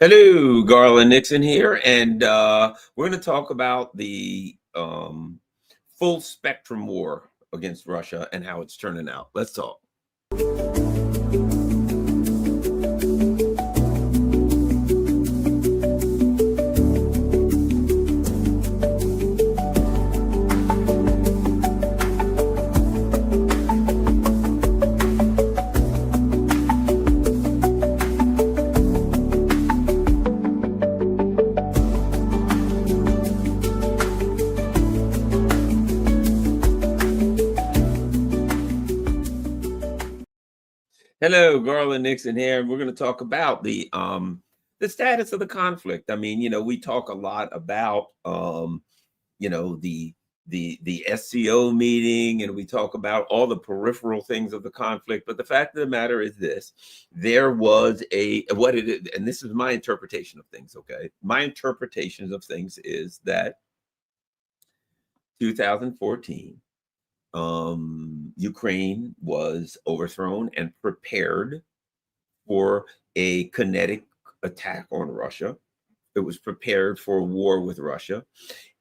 Hello, Garland Nixon here, and we're going to talk about the full spectrum war against Russia and how it's turning out. Let's talk. Hello, Garland Nixon here, and we're going to talk about the status of the conflict. I mean, we talk a lot about you know the the SCO meeting, and we talk about all the peripheral things of the conflict. But the fact of the matter is this: there was a what it is, and this is my interpretation of things. Okay, my interpretation of things is that 2014, Ukraine was overthrown and prepared for a kinetic attack on Russia. It was prepared for a war with Russia,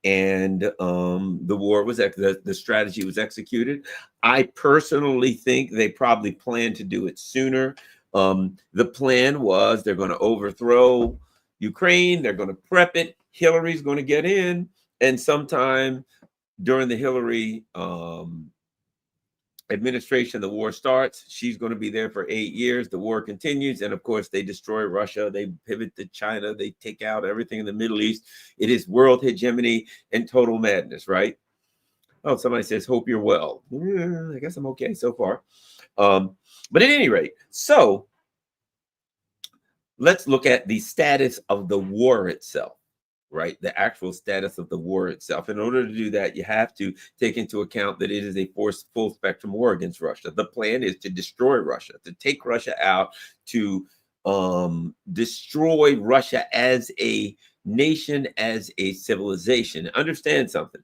and the war was the strategy was executed. I personally think they probably planned to do it sooner. The plan was they're going to overthrow Ukraine. They're going to prep it. Hillary's going to get in, and sometime during the Hillary administration, the war starts. She's going to be there for 8 years. The war continues. And of course, they destroy Russia. They pivot to China. They take out everything in the Middle East. It is world hegemony and total madness, right? Oh, somebody says, hope you're well. I guess I'm okay so far. But at any rate, so let's look at the status of the war itself. Right, the actual status of the war itself. In order to do that, you have to take into account that it is a full spectrum war against Russia. The plan is to destroy Russia, to take Russia out, to destroy Russia as a nation, as a civilization. Understand something.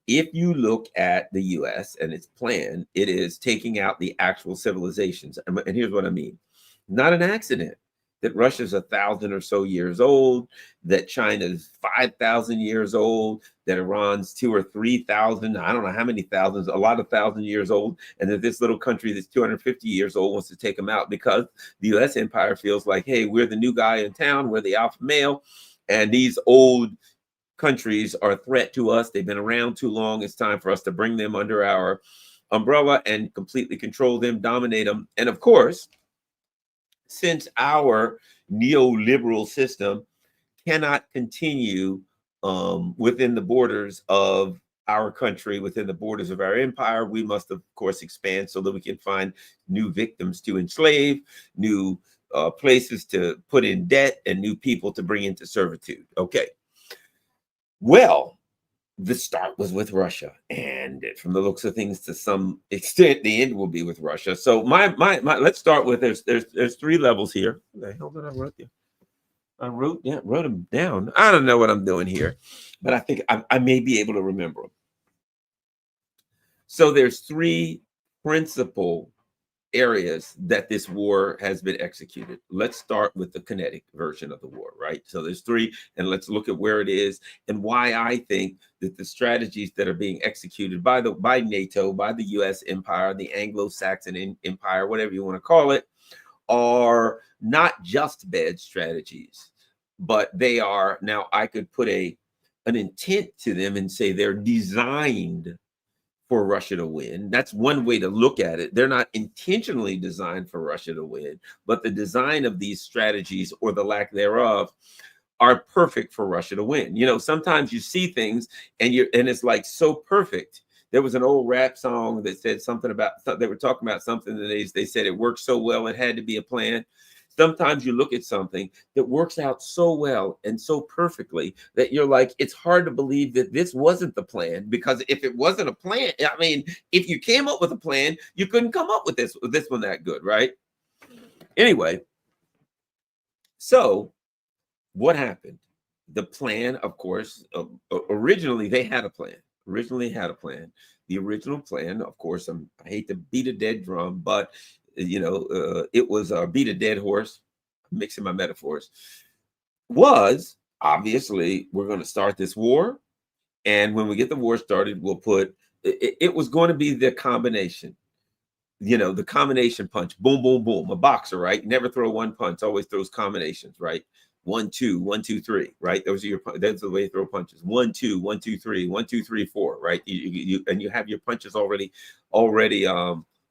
If you look at the US and its plan, it is taking out the actual civilizations. And here's what I mean. Not an accident that Russia's 1,000 or so years old, that China's 5,000 years old, that Iran's 2 or 3,000, I don't know how many thousands, a lot of thousand years old, and that this little country that's 250 years old wants to take them out because the US empire feels like, hey, we're the new guy in town, we're the alpha male, and these old countries are a threat to us. They've been around too long. It's time for us to bring them under our umbrella and completely control them, dominate them. And of course, since our neoliberal system cannot continue within the borders of our country, within the borders of our empire, we must, of course, expand so that we can find new victims to enslave, new places to put in debt, and new people to bring into servitude. Okay. Well, the start was with Russia, and from the looks of things, to some extent, the end will be with Russia. So my let's start with there's three levels here. What the hell did I write there? I wrote them down. I don't know what I'm doing here, but I think I may be able to remember them. So there's three principal areas that this war has been executed. Let's start with the kinetic version of the war, right? So there's three, and let's look at where it is and why I think that the strategies that are being executed by NATO, by the US empire, the Anglo-Saxon empire, whatever you want to call it, are not just bad strategies, but they are, now I could put an intent to them and say they're designed for Russia to win. That's one way to look at it. They're not intentionally designed for Russia to win, but the design of these strategies, or the lack thereof, are perfect for Russia to win. You know, sometimes you see things and it's like so perfect. There was an old rap song that said something about, they were talking about something that they said it worked so well it had to be a plan. Sometimes you look at something that works out so well and so perfectly that you're like, it's hard to believe that this wasn't the plan, because if it wasn't a plan, I mean, if you came up with a plan, you couldn't come up with this one that good, right? Anyway, so what happened? The plan, of course, originally they had a plan. The original plan, of course, I hate to beat a dead drum, but it was beat a dead horse, mixing my metaphors. was obviously we're going to start this war. And when we get the war started, we'll put it was going to be the combination, the combination punch, boom, boom, boom. A boxer, right? Never throw one punch, always throws combinations, right? 1, 2, 1, 2, 3, right? That's the way you throw punches. 1, 2, 1, 2, 3, 1, 2, 3, 4, right? And you have your punches already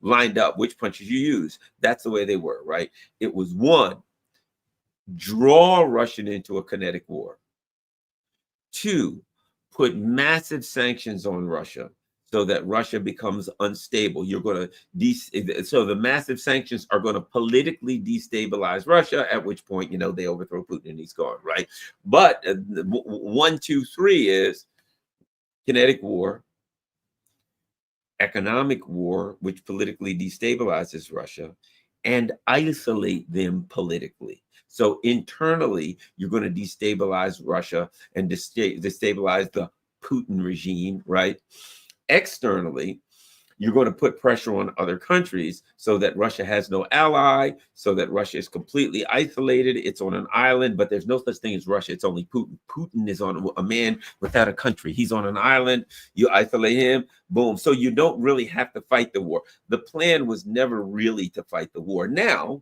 lined up, which punches you use. That's the way they were, right? It was 1, draw Russia into a kinetic war. 2, put massive sanctions on Russia so that Russia becomes unstable. You're going to so the massive sanctions are going to politically destabilize Russia, at which point, they overthrow Putin and he's gone, right? But 1, 2, 3 is kinetic war, economic war, which politically destabilizes Russia, and isolate them politically. So internally, you're going to destabilize Russia and destabilize the Putin regime, right? Externally, you're going to put pressure on other countries so that Russia has no ally, so that Russia is completely isolated. It's on an island, but there's no such thing as Russia. It's only Putin. Putin is on a man without a country. He's on an island. You isolate him, boom. So you don't really have to fight the war. The plan was never really to fight the war. Now,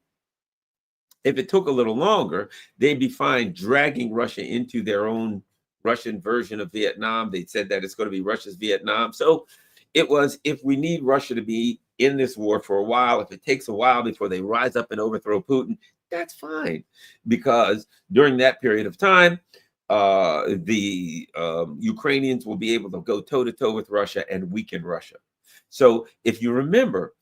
if it took a little longer, they'd be fine dragging Russia into their own Russian version of Vietnam. They said that it's going to be Russia's Vietnam. So it was, if we need Russia to be in this war for a while, if it takes a while before they rise up and overthrow Putin, that's fine. Because during that period of time, the Ukrainians will be able to go toe-to-toe with Russia and weaken Russia. So if you remember,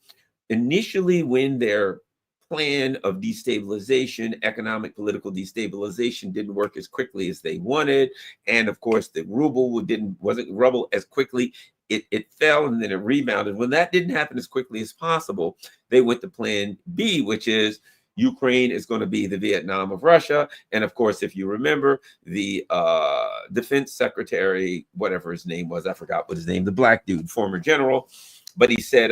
initially when their plan of destabilization, economic, political destabilization didn't work as quickly as they wanted. And of course, the ruble wasn't ruble as quickly. It fell and then it rebounded. When that didn't happen as quickly as possible, they went to plan B, which is Ukraine is going to be the Vietnam of Russia. And of course, if you remember, the defense secretary, whatever his name was, I forgot what his name, the black dude, former general, but he said,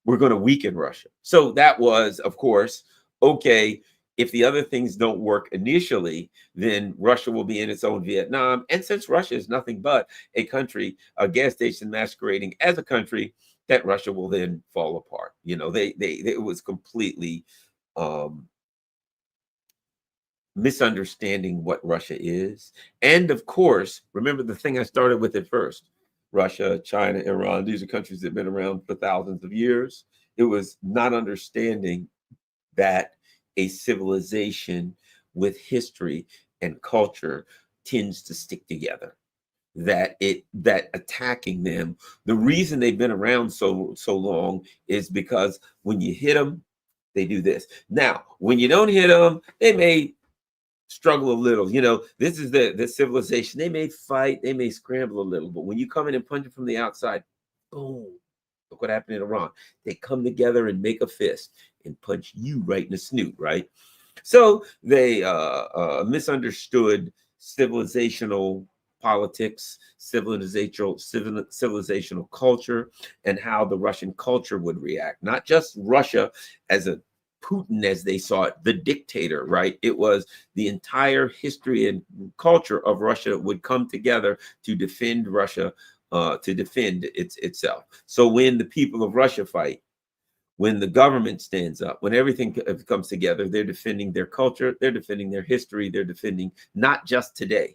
we're going to weaken Russia. So that was, of course, okay, if the other things don't work initially, then Russia will be in its own Vietnam. And since Russia is nothing but a country, a gas station masquerading as a country, that Russia will then fall apart. It was completely misunderstanding what Russia is. And of course, remember the thing I started with at first. Russia, China, Iran, these are countries that have been around for thousands of years. It was not understanding that a civilization with history and culture tends to stick together. That attacking them, the reason they've been around so long is because when you hit them, they do this. Now, when you don't hit them, they may struggle a little. This is the civilization. They may fight, they may scramble a little, but when you come in and punch it from the outside, boom. Look what happened in Iran. They come together and make a fist and punch you right in the snoot, right? So they misunderstood civilizational politics, civilizational culture, and how the Russian culture would react. Not just Russia as a Putin, as they saw it, the dictator, right? It was the entire history and culture of Russia would come together to defend Russia, to defend itself. So when the people of Russia fight, when the government stands up, when everything comes together, they're defending their culture, they're defending their history, they're defending not just today.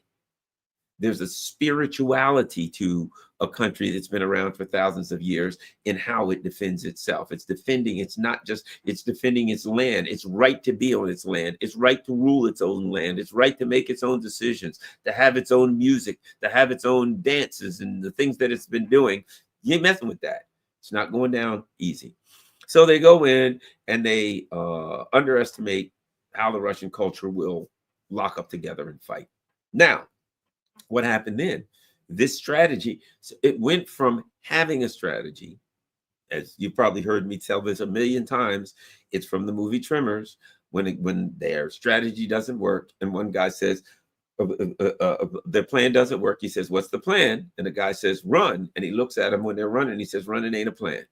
There's a spirituality to a country that's been around for thousands of years in how it defends itself. It's defending its land. It's right to be on its land. It's right to rule its own land. It's right to make its own decisions, to have its own music, to have its own dances and the things that it's been doing. You ain't messing with that. It's not going down easy. So they go in and they underestimate how the Russian culture will lock up together and fight. Now, what happened then? This strategy, it went from having a strategy, as you've probably heard me tell this a million times, it's from the movie Tremors, when their strategy doesn't work, and one guy says, their plan doesn't work. He says, what's the plan? And the guy says, run. And he looks at him when they're running. He says, running ain't a plan.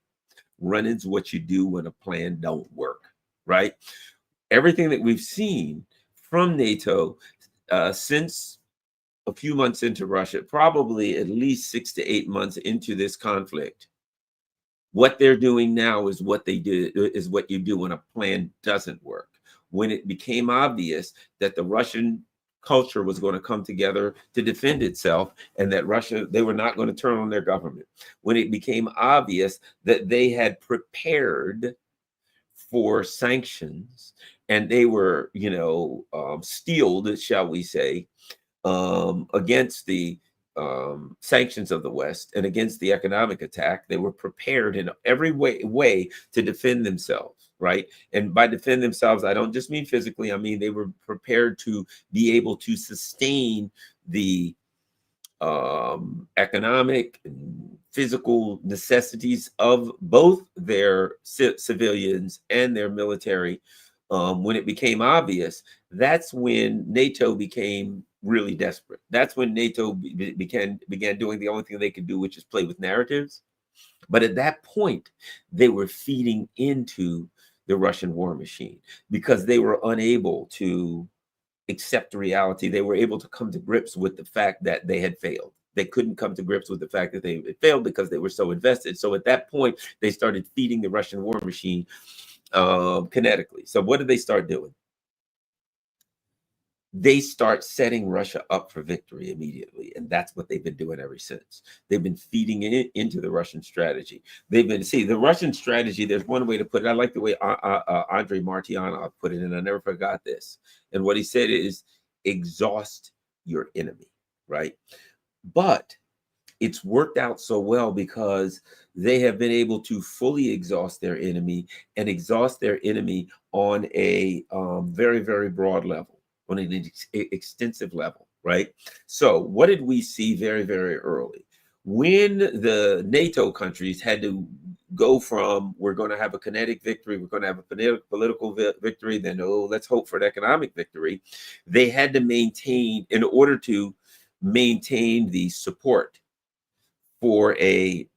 Running's what you do when a plan don't work, right? Everything that we've seen from NATO since a few months into Russia, probably at least 6 to 8 months into this conflict, what they're doing now is what they do, is what you do when a plan doesn't work. When it became obvious that the Russian culture was going to come together to defend itself and that Russia, they were not going to turn on their government. When it became obvious that they had prepared for sanctions and they were, steeled, shall we say, against the sanctions of the West and against the economic attack. They were prepared in every way to defend themselves, right? And by defend themselves, I don't just mean physically. I mean they were prepared to be able to sustain the economic and physical necessities of both their civilians and their military. When it became obvious, that's when NATO became really desperate. That's when NATO began doing the only thing they could do, which is play with narratives. But at that point, they were feeding into the Russian war machine because they were unable to accept reality. They were able to come to grips with the fact that they had failed. They couldn't come to grips with the fact that they had failed because they were so invested. So at that point, they started feeding the Russian war machine kinetically. So what did they start doing? They start setting Russia up for victory immediately. And that's what they've been doing ever since. They've been feeding it into the Russian strategy. They've been, the Russian strategy, there's one way to put it. I like the way Andrei Martyanov put it, and I never forgot this. And what he said is exhaust your enemy, right? But it's worked out so well because they have been able to fully exhaust their enemy and exhaust their enemy on a very, very broad level, on an extensive level, right? So what did we see very, very early? When the NATO countries had to go from, we're going to have a kinetic victory, we're going to have a political victory, then, let's hope for an economic victory. They had to maintain, in order to maintain the support for a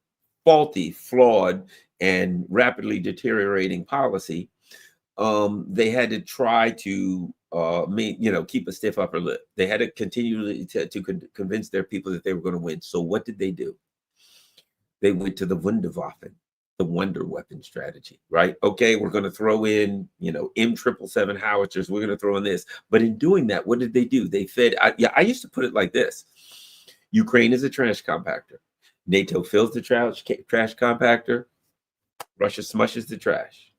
faulty, flawed, and rapidly deteriorating policy, they had to try to keep a stiff upper lip. They had to continue to convince their people that they were going to win. So what did they do? They went to the Wunderwaffen, the wonder weapon strategy, right? Okay, we're going to throw in, M777 howitzers. We're going to throw in this. But in doing that, what did they do? They fed, I used to put it like this. Ukraine is a trash compactor. NATO fills the trash compactor. Russia smushes the trash,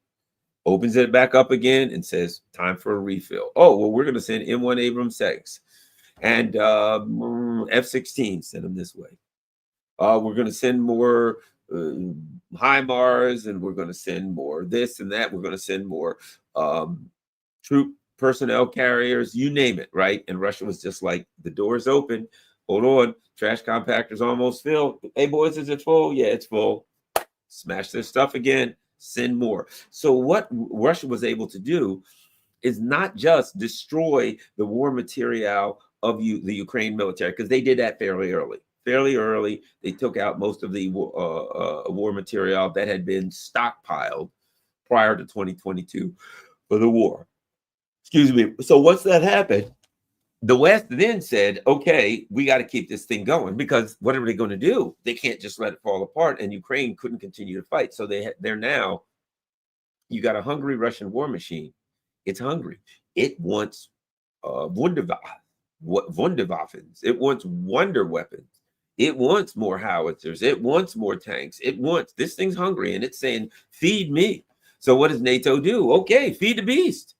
opens it back up again, and says, time for a refill. Oh, well, we're going to send M1 Abrams 6 and F-16, send them this way. We're going to send more HIMARS, and we're going to send more this and that. We're going to send more troop personnel carriers, you name it, right? And Russia was just like, the door's open. Hold on, trash compactor's almost filled. Hey, boys, is it full? Yeah, it's full. Smash their stuff again, send more. So what Russia was able to do is not just destroy the war material of the Ukraine military, because they did that fairly early. They took out most of the war material that had been stockpiled prior to 2022 for the war. Excuse me. So once that happened, the West then said, okay, we got to keep this thing going, because what are they going to do? They can't just let it fall apart, and Ukraine couldn't continue to fight. So they're now, you got a hungry Russian war machine. It's hungry. It wants Wunderwaffens. It wants wonder weapons. It wants more howitzers. It wants more tanks. This thing's hungry, and it's saying, feed me. So what does NATO do? Okay, feed the beast.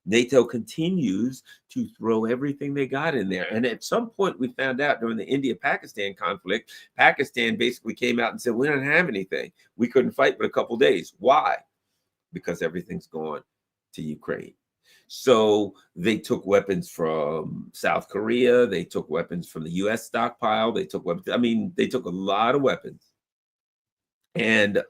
NATO continues to throw everything they got in there. And at some point, we found out during the India-Pakistan conflict, Pakistan basically came out and said, we don't have anything. We couldn't fight but a couple days. Why? Because everything's gone to Ukraine. So they took weapons from South Korea. They took weapons from the U.S. stockpile. They took weapons. I mean, they took a lot of weapons. And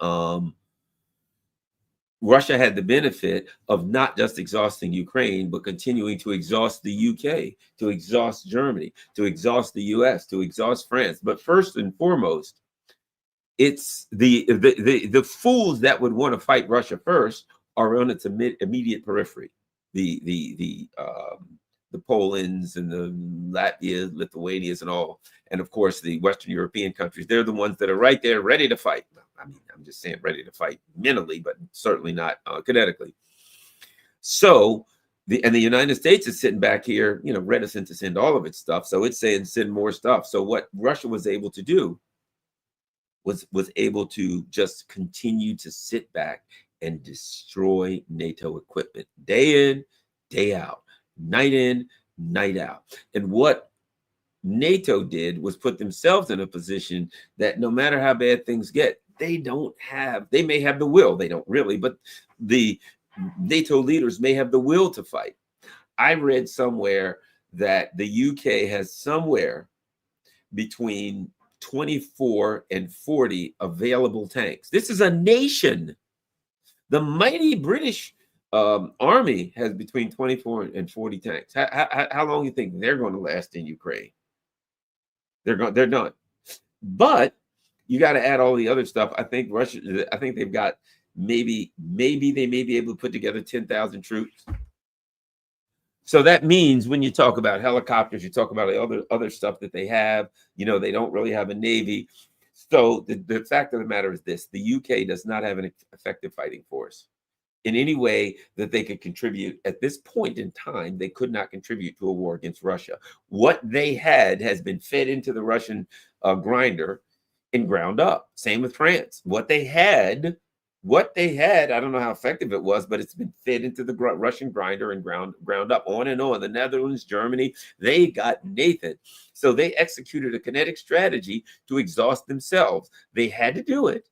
Russia had the benefit of not just exhausting Ukraine, but continuing to exhaust the UK, to exhaust Germany, to exhaust the US, to exhaust France. But first and foremost, it's the fools that would want to fight Russia first are on its immediate periphery. The the Polands and the Latvias, Lithuanias, and all. And of course, the Western European countries, they're the ones that are right there ready to fight. I mean, I'm just saying ready to fight mentally, but certainly not kinetically. So the United States is sitting back here, reticent to send all of its stuff. So it's saying send more stuff. So what Russia was able to do was able to just continue to sit back and destroy NATO equipment day in, day out, night in, night out. And what NATO did was put themselves in a position that no matter how bad things get, they may have the will, they don't really, but the NATO leaders may have the will to fight. I read somewhere that the UK has somewhere between 24 and 40 available tanks. This is a nation. The mighty British army has between 24 and 40 tanks. How long do you think they're going to last in Ukraine? They're done. But you got to add all the other stuff. I think they've got maybe they may be able to put together 10,000 troops. So that means when you talk about helicopters, you talk about other stuff that they have, they don't really have a navy. So the fact of the matter is this: the UK does not have an effective fighting force in any way that they could contribute. At this point in time, they could not contribute to a war against Russia. What they had has been fed into the Russian grinder and ground up. Same with France. What they had, I don't know how effective it was, but it's been fed into the Russian grinder and ground up. On and on. The Netherlands, Germany, they got Nathan. So they executed a kinetic strategy to exhaust themselves. They had to do it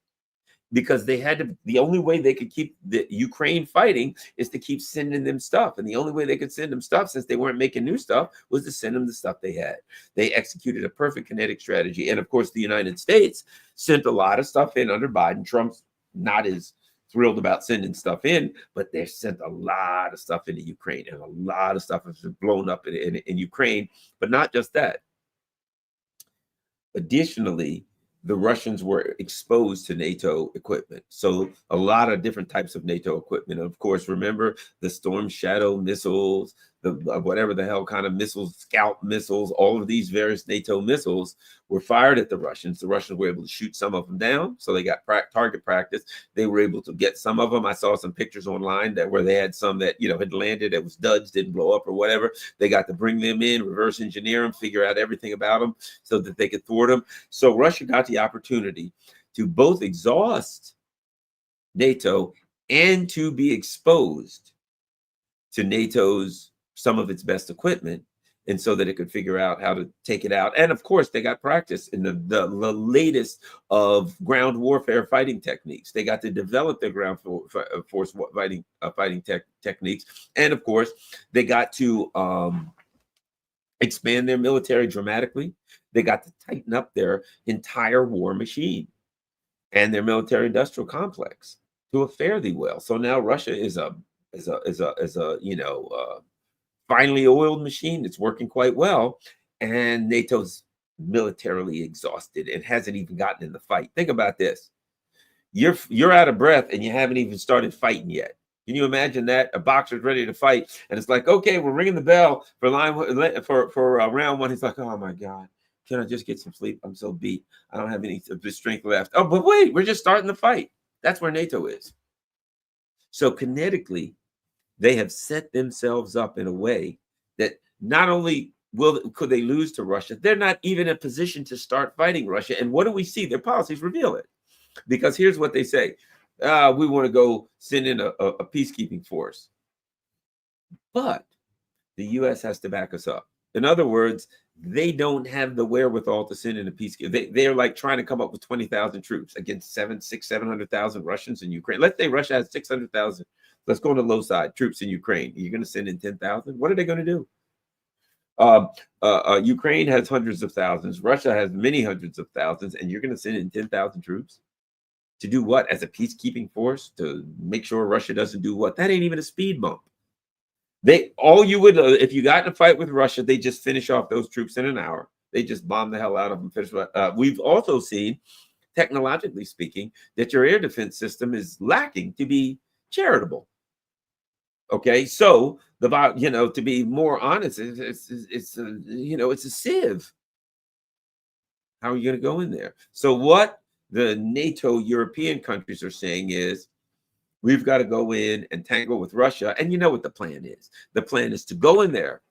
because the only way they could keep the Ukraine fighting is to keep sending them stuff. And the only way they could send them stuff, since they weren't making new stuff, was to send them the stuff they had. They executed a perfect kinetic strategy. And of course, the United States sent a lot of stuff in under Biden. Trump's not as thrilled about sending stuff in, but they sent a lot of stuff into Ukraine, and a lot of stuff has been blown up in Ukraine. But not just that. Additionally, the Russians were exposed to NATO equipment. So a lot of different types of NATO equipment. Of course, remember the Storm Shadow missiles, the whatever the hell kind of missiles, Scout missiles, all of these various NATO missiles were fired at the Russians. The Russians were able to shoot some of them down. So they got target practice. They were able to get some of them. I saw some pictures online where they had some that, had landed, that was duds, didn't blow up or whatever. They got to bring them in, reverse engineer them, figure out everything about them so that they could thwart them. So Russia got the opportunity to both exhaust NATO and to be exposed to NATO's some of its best equipment, and so that it could figure out how to take it out. And of course, they got practice in the latest of ground warfare fighting techniques. They got to develop their ground force fighting techniques, and of course, they got to expand their military dramatically. They got to tighten up their entire war machine and their military-industrial complex to a fairly well. So now Russia is a finely oiled machine that's working quite well, and NATO's militarily exhausted and hasn't even gotten in the fight. Think about this: you're out of breath and you haven't even started fighting yet. Can you imagine that? A boxer's ready to fight, and it's like, okay, we're ringing the bell for round one. He's like, oh my God, can I just get some sleep? I'm so beat. I don't have any strength left. Oh, but wait, we're just starting the fight. That's where NATO is. So kinetically, they have set themselves up in a way that not only could they lose to Russia, they're not even in a position to start fighting Russia. And what do we see? Their policies reveal it. Because here's what they say: we want to go send in a peacekeeping force. But the U.S. has to back us up. In other words, they don't have the wherewithal to send in a peacekeeper. They're like trying to come up with 20,000 troops against 700,000 Russians in Ukraine. Let's say Russia has 600,000. Let's go on the low side, troops in Ukraine. You're going to send in 10,000? What are they going to do? Ukraine has hundreds of thousands. Russia has many hundreds of thousands. And you're going to send in 10,000 troops? To do what? As a peacekeeping force? To make sure Russia doesn't do what? That ain't even a speed bump. If you got in a fight with Russia, they just finish off those troops in an hour. They just bomb the hell out of them. We've also seen, technologically speaking, that your air defense system is lacking to be charitable. Okay, so To be more honest, it's a, it's a sieve. How are you going to go in there? So what the NATO European countries are saying is, we've got to go in and tangle with Russia. And you know what the plan is? The plan is to go in there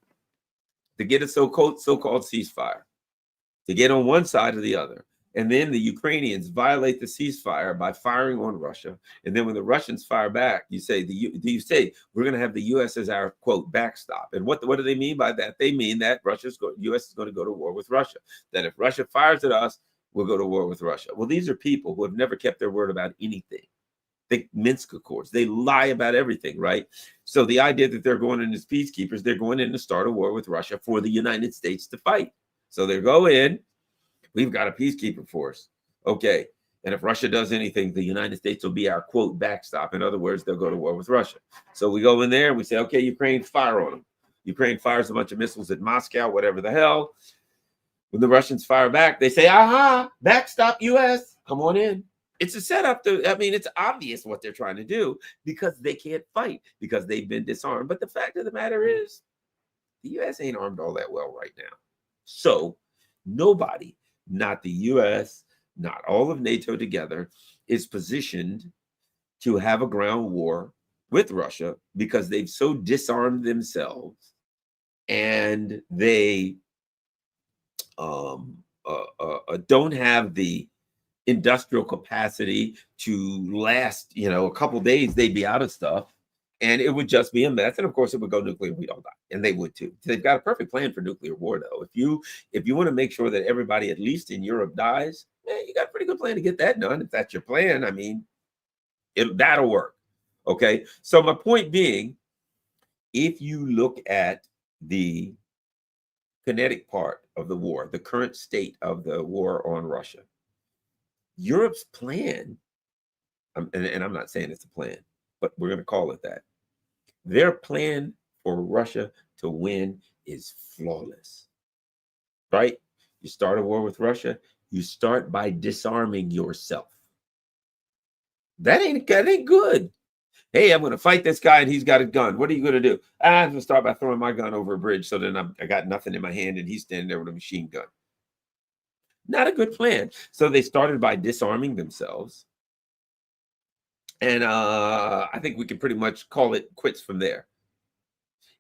to get a so-called ceasefire, to get on one side or the other. And then the Ukrainians violate the ceasefire by firing on Russia. And then when the Russians fire back, you say, we're going to have the U.S. as our, quote, backstop. And what do they mean by that? They mean that U.S. is going to go to war with Russia. That if Russia fires at us, we'll go to war with Russia. Well, these are people who have never kept their word about anything. The Minsk Accords, they lie about everything, right? So the idea that they're going in as peacekeepers, they're going in to start a war with Russia for the United States to fight. So they go in, we've got a peacekeeper force. Okay. And if Russia does anything, the United States will be our, quote, backstop. In other words, they'll go to war with Russia. So we go in there and we say, okay, Ukraine, fire on them. Ukraine fires a bunch of missiles at Moscow, whatever the hell. When the Russians fire back, they say, aha, backstop US, come on in. It's a setup it's obvious what they're trying to do because they can't fight, because they've been disarmed. But the fact of the matter is, the US ain't armed all that well right now. So nobody, not the US, not all of NATO together, is positioned to have a ground war with Russia because they've so disarmed themselves and they don't have the industrial capacity to last, a couple of days. They'd be out of stuff and it would just be a mess. And of course it would go nuclear. We'd all die, and they would too. They've got a perfect plan for nuclear war, though. If you want to make sure that everybody, at least in Europe, dies, you got a pretty good plan to get that done. If that's your plan, that'll work. Okay. So my point being, if you look at the kinetic part of the war, the current state of the war on Russia, Europe's plan, and I'm not saying it's a plan, but we're going to call it that. Their plan for Russia to win is flawless, right? You start a war with Russia, you start by disarming yourself. That ain't good. Hey, I'm going to fight this guy and he's got a gun. What are you going to do? I'm going to start by throwing my gun over a bridge, so then I got nothing in my hand and he's standing there with a machine gun. Not a good plan. So they started by disarming themselves. And I think we can pretty much call it quits from there.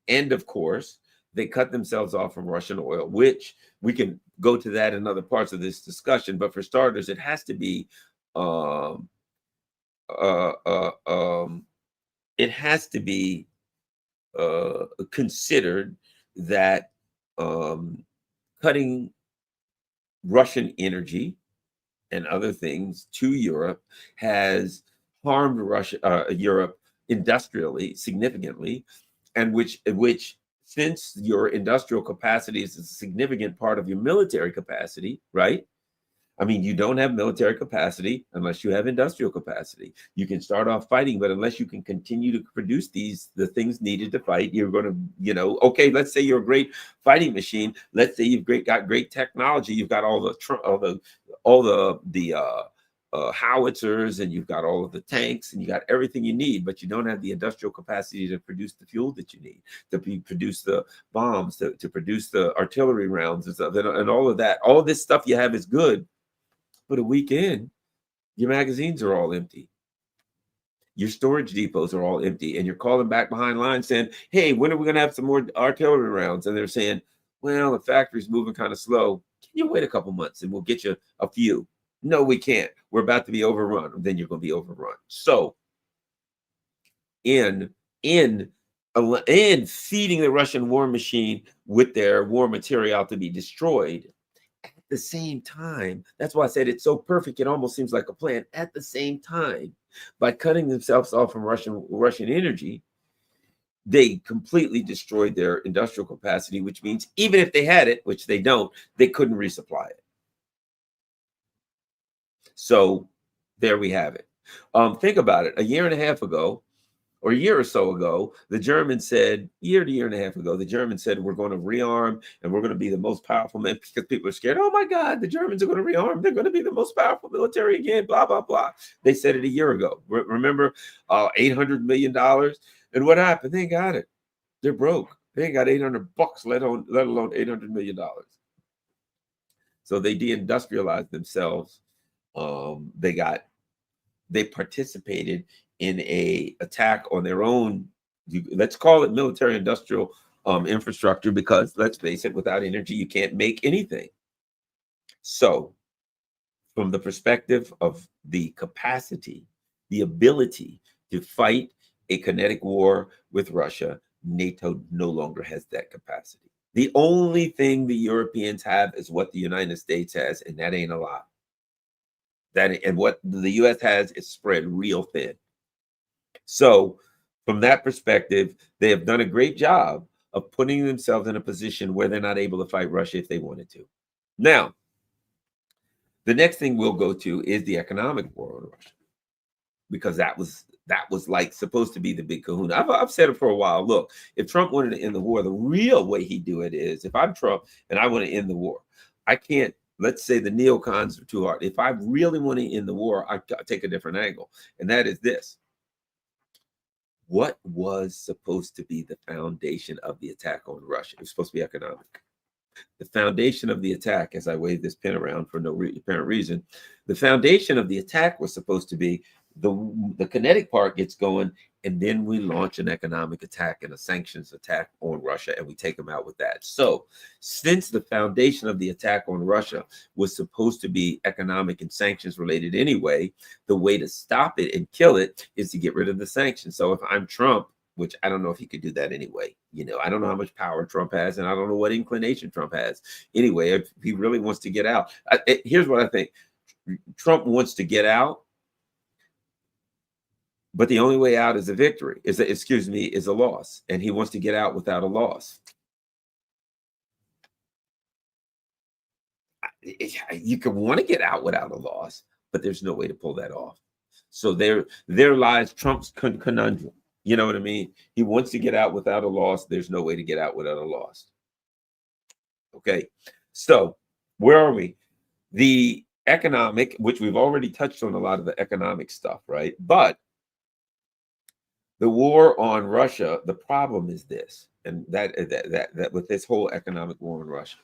And of course, they cut themselves off from Russian oil, which we can go to that in other parts of this discussion. But for starters, it has to be considered that cutting Russian energy and other things to Europe has harmed Europe industrially significantly, and which since your industrial capacity is a significant part of your military capacity, right? You don't have military capacity unless you have industrial capacity. You can start off fighting, but unless you can continue to produce the things needed to fight, you're going to, okay, let's say you're a great fighting machine. Let's say you've got great technology. You've got all the howitzers, and you've got all of the tanks, and you got everything you need, but you don't have the industrial capacity to produce the fuel that you need, to produce the bombs, to produce the artillery rounds and stuff, and all of that. All this stuff you have is good. But a week in, your magazines are all empty. Your storage depots are all empty. And you're calling back behind lines saying, hey, when are we going to have some more artillery rounds? And they're saying, well, the factory's moving kind of slow. Can you wait a couple months and we'll get you a few? No, we can't. We're about to be overrun. Then you're going to be overrun. So in feeding the Russian war machine with their war material to be destroyed, at the same time, that's why I said it's so perfect, it almost seems like a plan. At the same time, by cutting themselves off from Russian energy, they completely destroyed their industrial capacity, which means even if they had it, which they don't, they couldn't resupply it. So there we have it. Think about it. A year and a half ago, or a year or so ago, the Germans said, year and a half ago, the Germans said, we're going to rearm and we're going to be the most powerful men, because people are scared. Oh my God, the Germans are going to rearm. They're going to be the most powerful military again, blah, blah, blah. They said it a year ago. Remember, $800 million. And what happened? They got it. They're broke. They ain't got $800, let alone $800 million. So they deindustrialized themselves. They participated in a attack on their own. Let's call it military industrial infrastructure, because let's face it, without energy, you can't make anything. So from the perspective of the capacity, the ability to fight a kinetic war with Russia, NATO no longer has that capacity. The only thing the Europeans have is what the United States has, and that ain't a lot. And what the US has is spread real thin. So from that perspective, they have done a great job of putting themselves in a position where they're not able to fight Russia if they wanted to. Now, the next thing we'll go to is the economic war on Russia, because that was like supposed to be the big kahuna. I've said it for a while. Look, if Trump wanted to end the war, the real way he'd do it is, if I'm Trump and I want to end the war, I can't, let's say the neocons are too hard. If I really want to end the war, I take a different angle. And that is this. What was supposed to be the foundation of the attack on Russia? It was supposed to be economic. The foundation of the attack, as I wave this pen around for no apparent reason, the foundation of the attack was supposed to be the kinetic part gets going, and then we launch an economic attack and a sanctions attack on Russia, and we take them out with that. So since the foundation of the attack on Russia was supposed to be economic and sanctions related anyway, the way to stop it and kill it is to get rid of the sanctions. So if I'm Trump, which I don't know if he could do that anyway. I don't know how much power Trump has, and I don't know what inclination Trump has. Anyway, if he really wants to get out, here's what I think. Trump wants to get out, but the only way out is a victory, is a loss. And he wants to get out without a loss. You can want to get out without a loss, but there's no way to pull that off. So there lies Trump's conundrum. You know what I mean? He wants to get out without a loss. There's no way to get out without a loss. Okay. So where are we? The economic, which we've already touched on a lot of the economic stuff, right? But the war on Russia, the problem is this, and that with this whole economic war on Russia,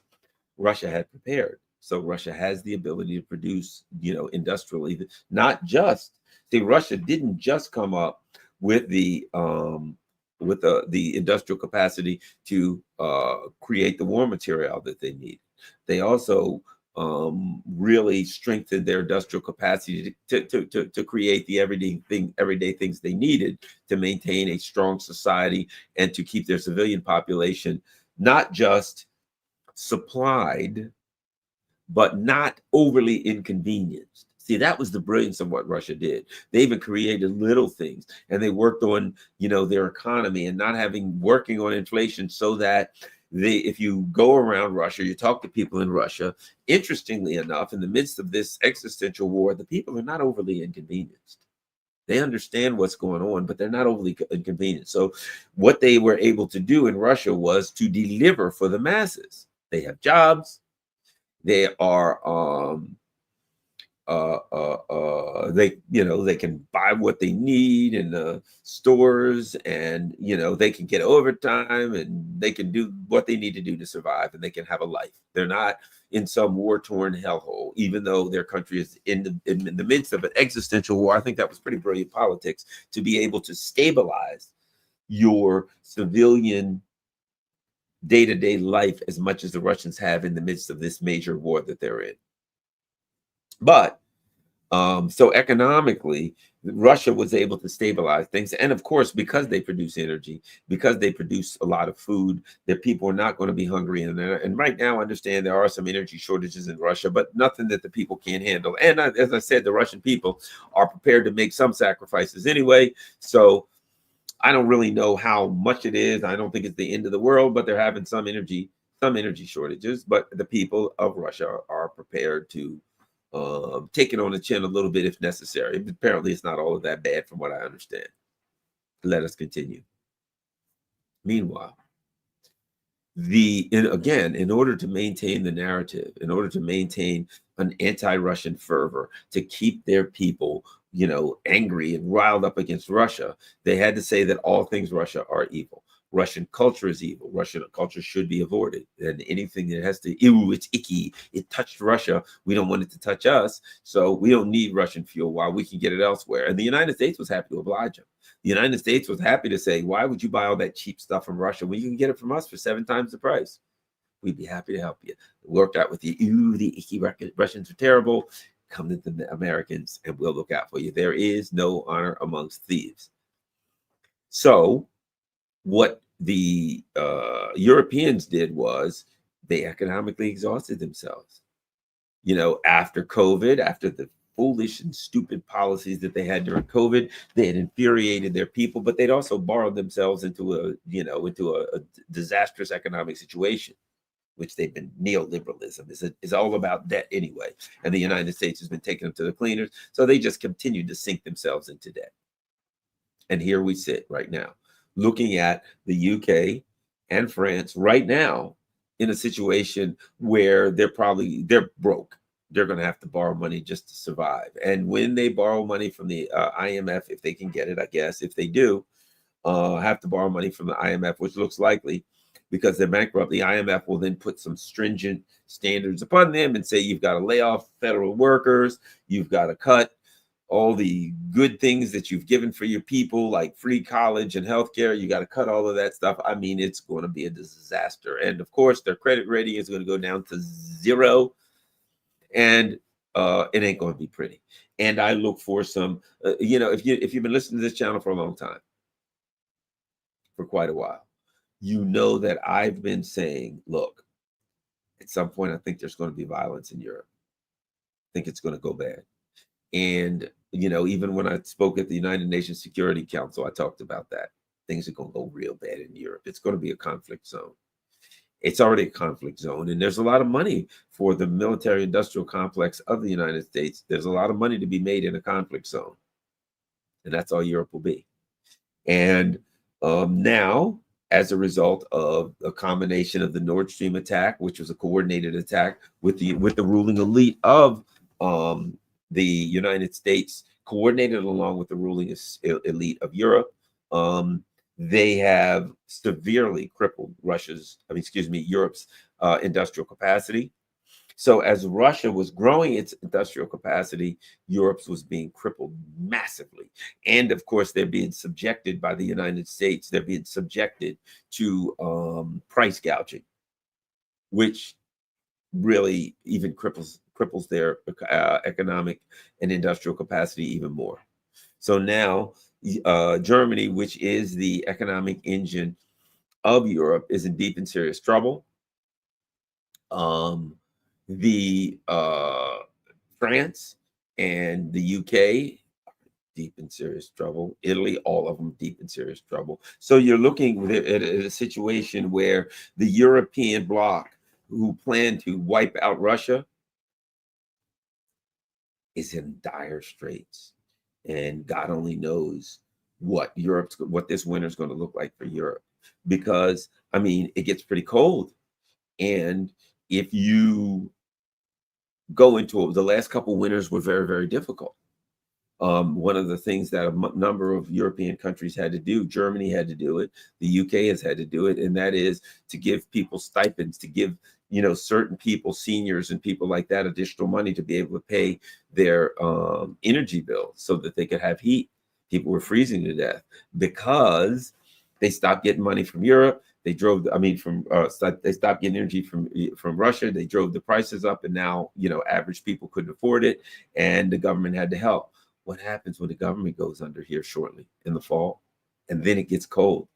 Russia had prepared. So Russia has the ability to produce, industrially, not just, Russia didn't just come up with the industrial capacity to create the war material that they need. They also really strengthened their industrial capacity to create the everyday things they needed to maintain a strong society and to keep their civilian population not just supplied, but not overly inconvenienced. See, that was the brilliance of what Russia did. They even created little things, and they worked on, their economy and working on inflation, so that if you go around Russia, you talk to people in Russia, interestingly enough, in the midst of this existential war, the people are not overly inconvenienced. They understand what's going on, but they're not overly inconvenienced. So what they were able to do in Russia was to deliver for the masses. They have jobs. They are they can buy what they need in the stores, and they can get overtime, and they can do what they need to do to survive, and they can have a life. They're not in some war-torn hellhole, even though their country is in the midst of an existential war. I think that was pretty brilliant politics to be able to stabilize your civilian day-to-day life as much as the Russians have in the midst of this major war that they're in. But so economically, Russia was able to stabilize things. And of course, because they produce energy, because they produce a lot of food, that people are not going to be hungry. And right now, I understand there are some energy shortages in Russia, but nothing that the people can't handle. And as I said, the Russian people are prepared to make some sacrifices anyway. So I don't really know how much it is. I don't think it's the end of the world, but they're having some energy shortages. But the people of Russia are prepared to take it on the chin a little bit if necessary. Apparently, it's not all of that bad from what I understand. Let us continue. Meanwhile, in order to maintain the narrative, in order to maintain an anti-Russian fervor, to keep their people, angry and riled up against Russia, they had to say that all things Russia are evil. Russian culture is evil. Russian culture should be avoided. And anything that has to, ew, it's icky. It touched Russia. We don't want it to touch us. So we don't need Russian fuel while we can get it elsewhere. And the United States was happy to oblige them. The United States was happy to say, why would you buy all that cheap stuff from Russia when you can get it from us for 7 times the price? We'd be happy to help you. It worked out with you. Ooh, the icky Russians are terrible. Come to the Americans and we'll look out for you. There is no honor amongst thieves. So what the Europeans did was they economically exhausted themselves. You know, after COVID, after the foolish and stupid policies that they had during COVID, they had infuriated their people, but they'd also borrowed themselves into a disastrous economic situation, which they've been neoliberalism is all about debt anyway. And the United States has been taking them to the cleaners. So they just continued to sink themselves into debt. And here we sit right now, looking at the UK and France right now in a situation where they're broke. They're going to have to borrow money just to survive. And when they borrow money from the IMF, if they can get it, I guess, if they do have to borrow money from the IMF, which looks likely because they're bankrupt, the IMF will then put some stringent standards upon them and say, you've got to lay off federal workers. You've got to cut all the good things that you've given for your people, like free college and healthcare. You got to cut all of that stuff. I mean, it's going to be a disaster. And of course, their credit rating is going to go down to 0. And it ain't going to be pretty. And I look for some, if you've been listening to this channel for a long time, for quite a while, you know that I've been saying, look, at some point, I think there's going to be violence in Europe. I think it's going to go bad. And, even when I spoke at the United Nations Security Council, I talked about that. Things are going to go real bad in Europe. It's going to be a conflict zone. It's already a conflict zone. And there's a lot of money for the military industrial complex of the United States. There's a lot of money to be made in a conflict zone. And that's all Europe will be. And now, as a result of a combination of the Nord Stream attack, which was a coordinated attack with the ruling elite of the United States, coordinated along with the ruling elite of Europe, they have severely crippled Europe's industrial capacity. So as Russia was growing its industrial capacity, Europe's was being crippled massively. And of course, they're being subjected by the United States. They're being subjected to price gouging, which really even cripples their economic and industrial capacity even more. So now Germany, which is the economic engine of Europe, is in deep and serious trouble. The France and the UK deep in serious trouble. Italy, all of them deep in serious trouble. So you're looking at a situation where the European bloc, who plan to wipe out Russia, is in dire straits. And God only knows what this winter is going to look like for Europe. Because, it gets pretty cold. And if you go into the last couple of winters were very, very difficult. One of the things that a number of European countries had to do, Germany had to do it, the UK has had to do it, and that is to give people stipends, to give certain people, seniors and people like that, additional money to be able to pay their energy bills so that they could have heat. People were freezing to death because they stopped getting money from Europe. They they stopped getting energy from Russia. They drove the prices up, and now average people couldn't afford it, and the government had to help. What happens when the government goes under here shortly in the fall, and then it gets cold,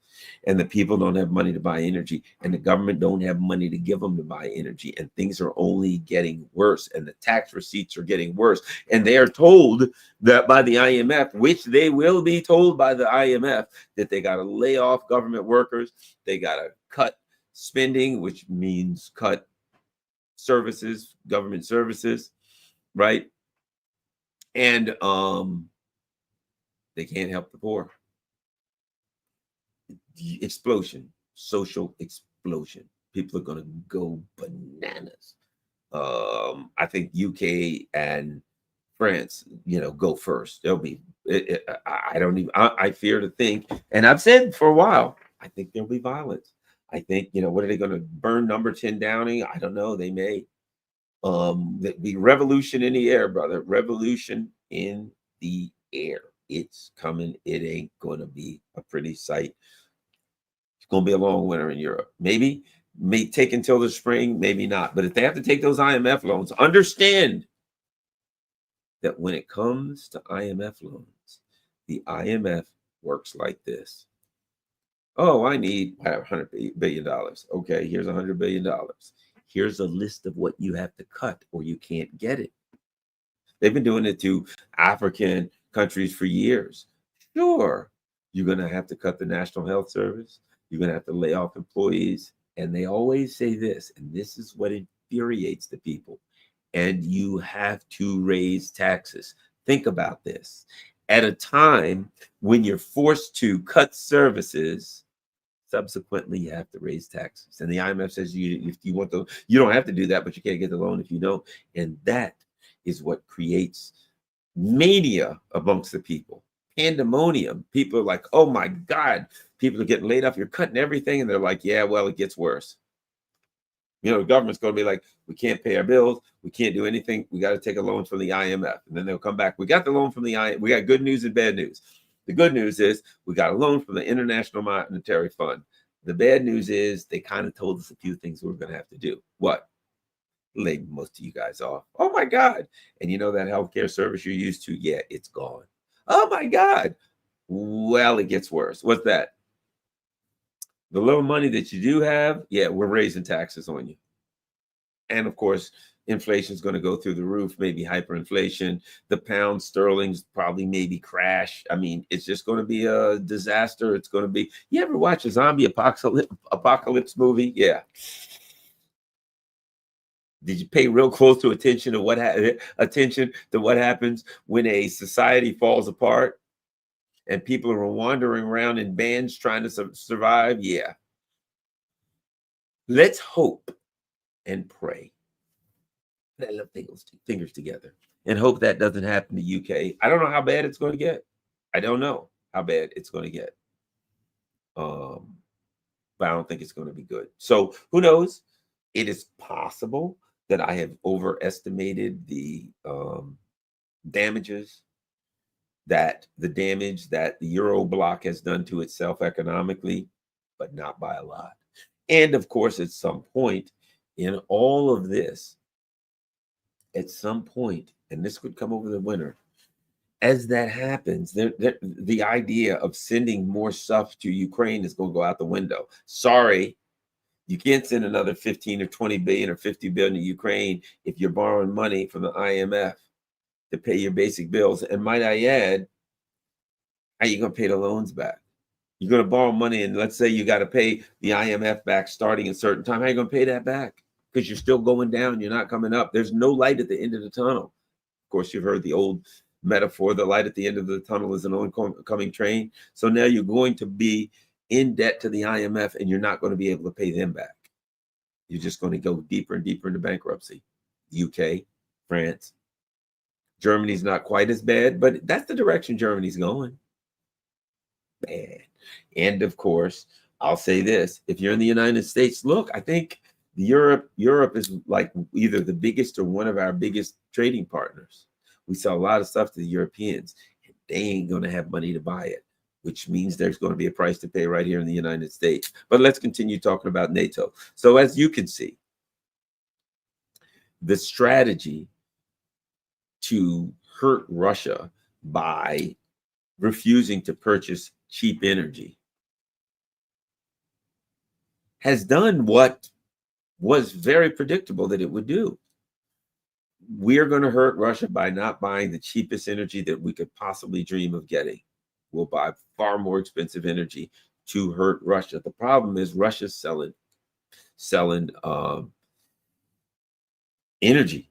and the people don't have money to buy energy, and the government don't have money to give them to buy energy, and things are only getting worse, and the tax receipts are getting worse, and they are told that by the IMF, which they will be told by the IMF, that they got to lay off government workers, they got to cut spending, which means cut services, government services, right? And they can't help the poor. Explosion, social explosion. People are going to go bananas. I think UK and France, go first. They'll be. I fear to think, and I've said for a while, I think there'll be violence. I think, what are they going to burn number 10 Downing? I don't know. They may. The revolution in the air, brother. Revolution in the air. It's coming. It ain't going to be a pretty sight. It's going to be a long winter in Europe. Maybe may take until the spring, maybe not. But if they have to take those IMF loans, understand that when it comes to IMF loans, the IMF works like this. Oh, I need $100 billion. Okay, here's $100 billion. Here's a list of what you have to cut or you can't get it. They've been doing it to African countries for years. Sure, you're going to have to cut the National Health Service. You're going to have to lay off employees. And they always say this, and this is what infuriates the people. And you have to raise taxes. Think about this. At a time when you're forced to cut services, subsequently you have to raise taxes. And the IMF says if you want to, you don't have to do that, but you can't get the loan if you don't. And that is what creates mania amongst the people. Pandemonium. People are like, oh my God, people are getting laid off. You're cutting everything. And they're like, yeah, well, it gets worse. The government's going to be like, we can't pay our bills. We can't do anything. We got to take a loan from the IMF. And then they'll come back. We got the loan from the IMF. We got good news and bad news. The good news is we got a loan from the International Monetary Fund. The bad news is they kind of told us a few things we're going to have to do. What? Lay most of you guys off. Oh my God. And that healthcare service you're used to? Yeah, it's gone. Oh my God. Well, it gets worse. What's that? The little money that you do have, yeah, we're raising taxes on you. And of course, inflation is going to go through the roof, maybe hyperinflation. The pound sterling's probably maybe crash. I mean, it's just going to be a disaster. It's going to be, you ever watch a zombie apocalypse movie? Yeah. Did you pay real close attention to what happens when a society falls apart and people are wandering around in bands trying to survive? Yeah. Let's hope and pray. I love fingers together and hope that doesn't happen to UK. I don't know how bad it's going to get. I don't know how bad it's going to get. But I don't think it's going to be good. So who knows? It is possible that I have overestimated the damage that the Euro bloc has done to itself economically, but not by a lot. And of course, at some point in all of this, and this could come over the winter, as that happens, the idea of sending more stuff to Ukraine is going to go out the window. Sorry, you can't send another 15 or 20 billion or 50 billion to Ukraine if you're borrowing money from the IMF to pay your basic bills. And might I add, how are you going to pay the loans back? You're going to borrow money, and let's say you got to pay the IMF back starting a certain time. How are you going to pay that back? Because you're still going down. You're not coming up. There's no light at the end of the tunnel. Of course, you've heard the old metaphor, the light at the end of the tunnel is an oncoming train. So now you're going to be in debt to the IMF, and you're not going to be able to pay them back. You're just going to go deeper and deeper into bankruptcy. UK, France, Germany's not quite as bad, but that's the direction Germany's going. Bad. And of course, I'll say this: if you're in the United States, look, I think Europe is like either the biggest or one of our biggest trading partners. We sell a lot of stuff to the Europeans, and they ain't going to have money to buy it, which means there's going to be a price to pay right here in the United States. But let's continue talking about NATO. So as you can see, the strategy to hurt Russia by refusing to purchase cheap energy has done what was very predictable that it would do. We're going to hurt Russia by not buying the cheapest energy that we could possibly dream of getting. We'll buy far more expensive energy to hurt Russia. The problem is Russia's selling energy,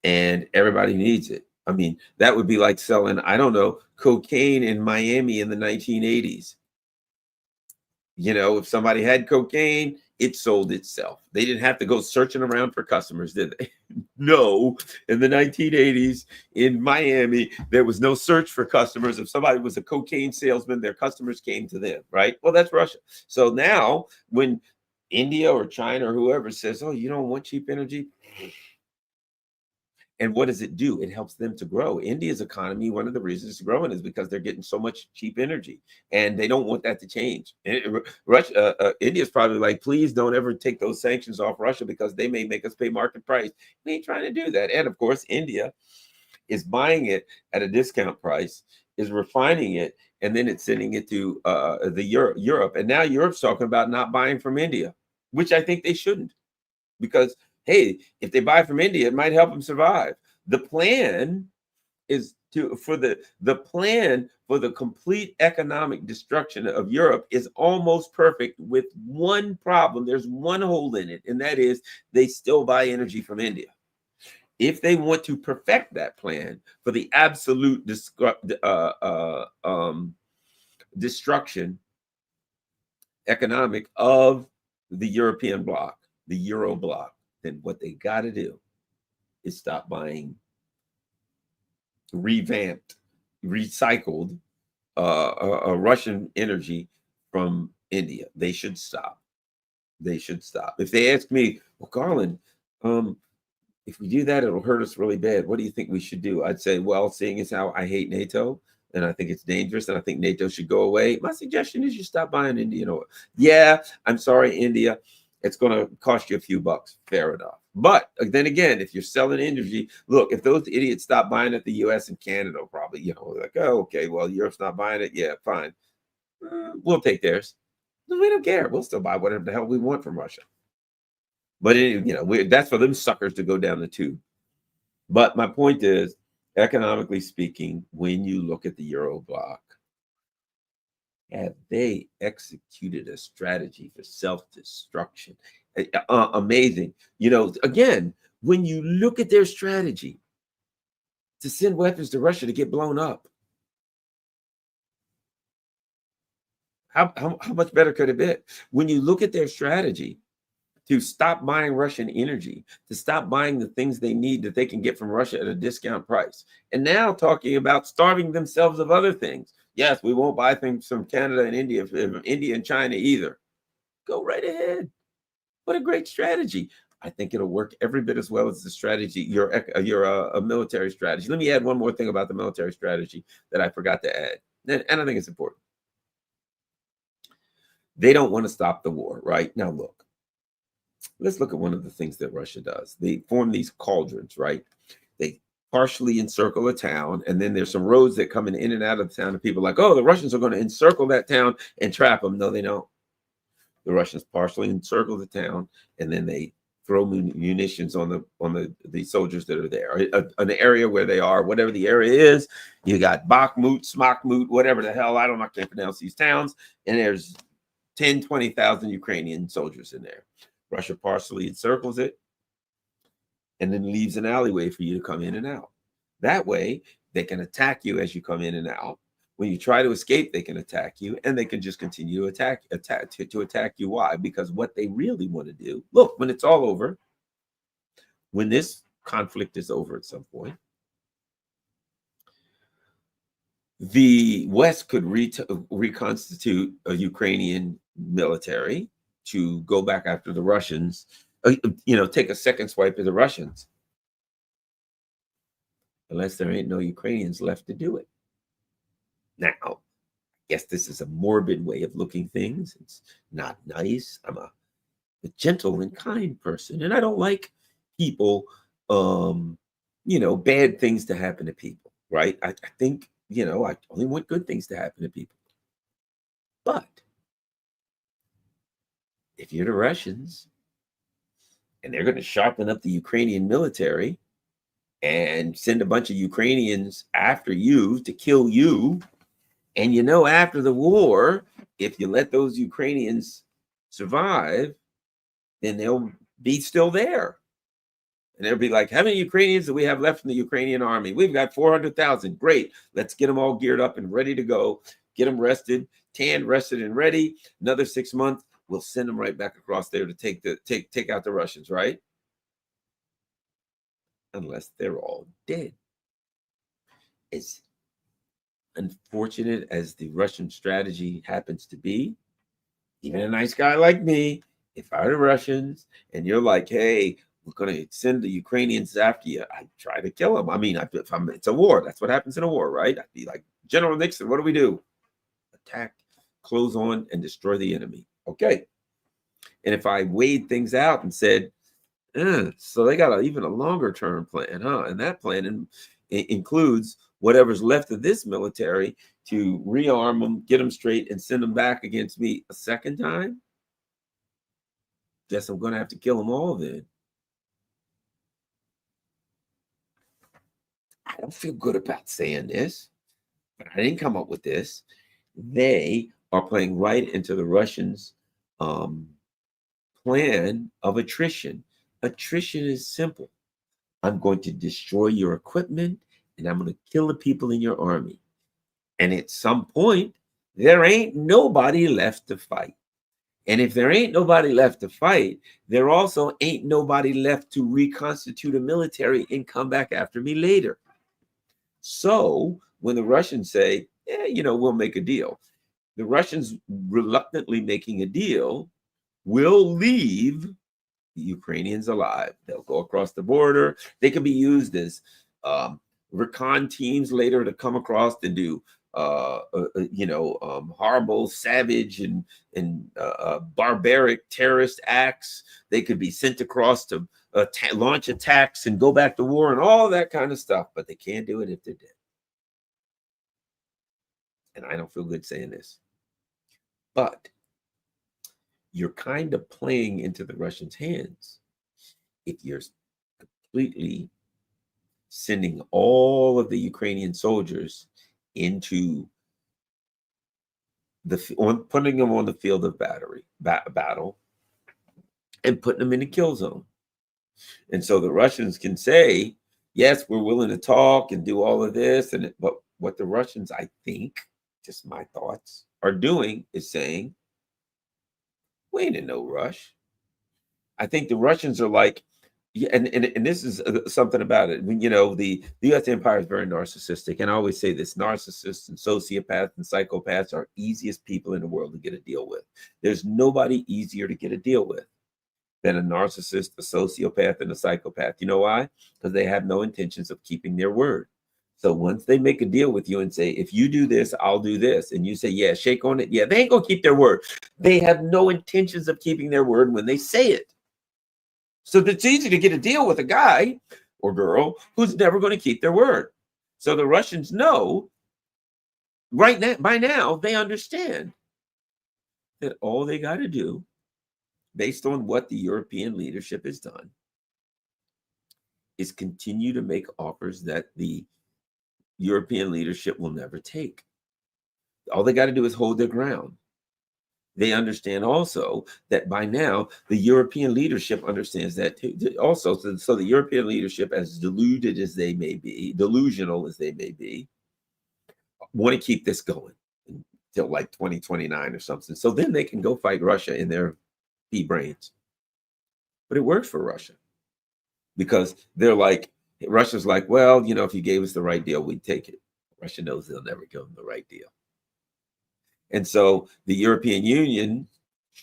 and everybody needs it. I mean, that would be like selling, I don't know, cocaine in Miami in the 1980s. If somebody had cocaine, it sold itself. They didn't have to go searching around for customers, did they? know in the 1980s in Miami, there was no search for customers. If somebody was a cocaine salesman, their customers came to them, right? Well, that's Russia. So now when India or China or whoever says, oh, you don't want cheap energy, and what does it do? It helps them to grow. India's economy, one of the reasons it's growing is because they're getting so much cheap energy, and they don't want that to change. Russia, India's probably like, please don't ever take those sanctions off Russia because they may make us pay market price. We ain't trying to do that. And of course, India is buying it at a discount price, is refining it, and then it's sending it to Europe. And now Europe's talking about not buying from India, which I think they shouldn't, because hey, if they buy from India, it might help them survive. The plan is the plan for the complete economic destruction of Europe is almost perfect with one problem. There's one hole in it, and that is they still buy energy from India. If they want to perfect that plan for the absolute destruction economic of the European bloc, the Euro bloc, then what they got to do is stop buying revamped, recycled Russian energy from India. They should stop. They should stop. If they ask me, well, Garland, if we do that, it'll hurt us really bad. What do you think we should do? I'd say, well, seeing as how I hate NATO and I think it's dangerous and I think NATO should go away, my suggestion is you stop buying Indian oil. Yeah, I'm sorry, India. It's going to cost you a few bucks. Fair enough. But then again, if you're selling energy, look, if those idiots stop buying it, the US and Canada probably, like, oh, okay, well, Europe's not buying it. Yeah, fine. We'll take theirs. We don't care. We'll still buy whatever the hell we want from Russia. But that's for them suckers to go down the tube. But my point is, economically speaking, when you look at the Euro bloc, have they executed a strategy for self-destruction? Amazing. Again, when you look at their strategy to send weapons to Russia to get blown up, how much better could it be? When you look at their strategy to stop buying Russian energy, to stop buying the things they need that they can get from Russia at a discount price. And now talking about starving themselves of other things. Yes, we won't buy things from Canada and India, from India and China either. Go right ahead. What a great strategy. I think it'll work every bit as well as the strategy, your military strategy. Let me add one more thing about the military strategy that I forgot to add. And I think it's important. They don't want to stop the war, right? Now, look. Let's look at one of the things that Russia does. They form these cauldrons, right? They partially encircle a town, and then there's some roads that come in and out of the town, and people are like, oh, the Russians are going to encircle that town and trap them. No, they don't. The Russians partially encircle the town, and then they throw munitions on the soldiers that are there. An area where they are, whatever the area is, you got Bakhmut, Smokhmut, whatever the hell, I don't know, I can't pronounce these towns, and there's 10, 20,000 Ukrainian soldiers in there. Russia partially encircles it and then leaves an alleyway for you to come in and out. That way, they can attack you as you come in and out. When you try to escape, they can attack you, and they can just continue to attack you. Why? Because what they really want to do, look, when it's all over, when this conflict is over at some point, the West could reconstitute a Ukrainian military to go back after the Russians, take a second swipe at the Russians, unless there ain't no Ukrainians left to do it. Now, I guess this is a morbid way of looking things. It's not nice. I'm a gentle and kind person, and I don't like people, bad things to happen to people, right? I think, I only want good things to happen to people. But if you're the Russians and they're going to sharpen up the Ukrainian military and send a bunch of Ukrainians after you to kill you, and after the war, if you let those Ukrainians survive, then they'll be still there. And they'll be like, how many Ukrainians do we have left in the Ukrainian army? We've got 400,000. Great. Let's get them all geared up and ready to go. Get them rested, tanned, rested, and ready. Another 6 months. We'll send them right back across there to take out the Russians, right? unless they're all dead. As unfortunate as the Russian strategy happens to be, even a nice guy like me, if I were the Russians and you're like, hey, we're going to send the Ukrainians after you, I'd try to kill them. I mean, it's a war. That's what happens in a war, right? I'd be like, General Nixon, what do we do? Attack, close on, and destroy the enemy. Okay. And if I weighed things out and said, so they got even a longer term plan, huh? And that plan includes whatever's left of this military to rearm them, get them straight, and send them back against me a second time. Guess I'm going to have to kill them all then. I don't feel good about saying this, but I didn't come up with this. They are playing right into the Russians' plan of attrition. Attrition is simple. I'm going to destroy your equipment and I'm going to kill the people in your army. And at some point, there ain't nobody left to fight. And if there ain't nobody left to fight, there also ain't nobody left to reconstitute a military and come back after me later. So when the Russians say, yeah, we'll make a deal, the Russians reluctantly making a deal will leave the Ukrainians alive. They'll go across the border. They can be used as recon teams later to come across and do horrible, savage, and barbaric terrorist acts. They could be sent across to launch attacks and go back to war and all that kind of stuff, but they can't do it if they're dead. And I don't feel good saying this, but you're kind of playing into the Russians' hands if you're completely sending all of the Ukrainian soldiers into putting them on the field of battle and putting them in the kill zone. And so the Russians can say, yes, we're willing to talk and do all of this. But what the Russians, I think, just my thoughts, are doing is saying, we ain't in no rush. I think the Russians are like, yeah, and this is something about it. The U.S. empire is very narcissistic, and I always say this: narcissists and sociopaths and psychopaths are easiest people in the world to get a deal with. There's nobody easier to get a deal with than a narcissist, a sociopath, and a psychopath. You know why? Because they have no intentions of keeping their word. So once they make a deal with you and say, if you do this, I'll do this, and you say, yeah, shake on it, yeah, they ain't gonna keep their word. They have no intentions of keeping their word when they say it. So it's easy to get a deal with a guy or girl who's never going to keep their word. So the Russians know right now, by now, they understand that all they got to do, based on what the European leadership has done, is continue to make offers that the European leadership will never take. All they got to do is hold their ground. They understand also that by now the European leadership understands that also. So the European leadership, as delusional as they may be, want to keep this going until like 2029 or something. So then they can go fight Russia in their pea brains. But it works for Russia because Russia's like, well, if you gave us the right deal, we'd take it. Russia knows they'll never give them the right deal. And so the European Union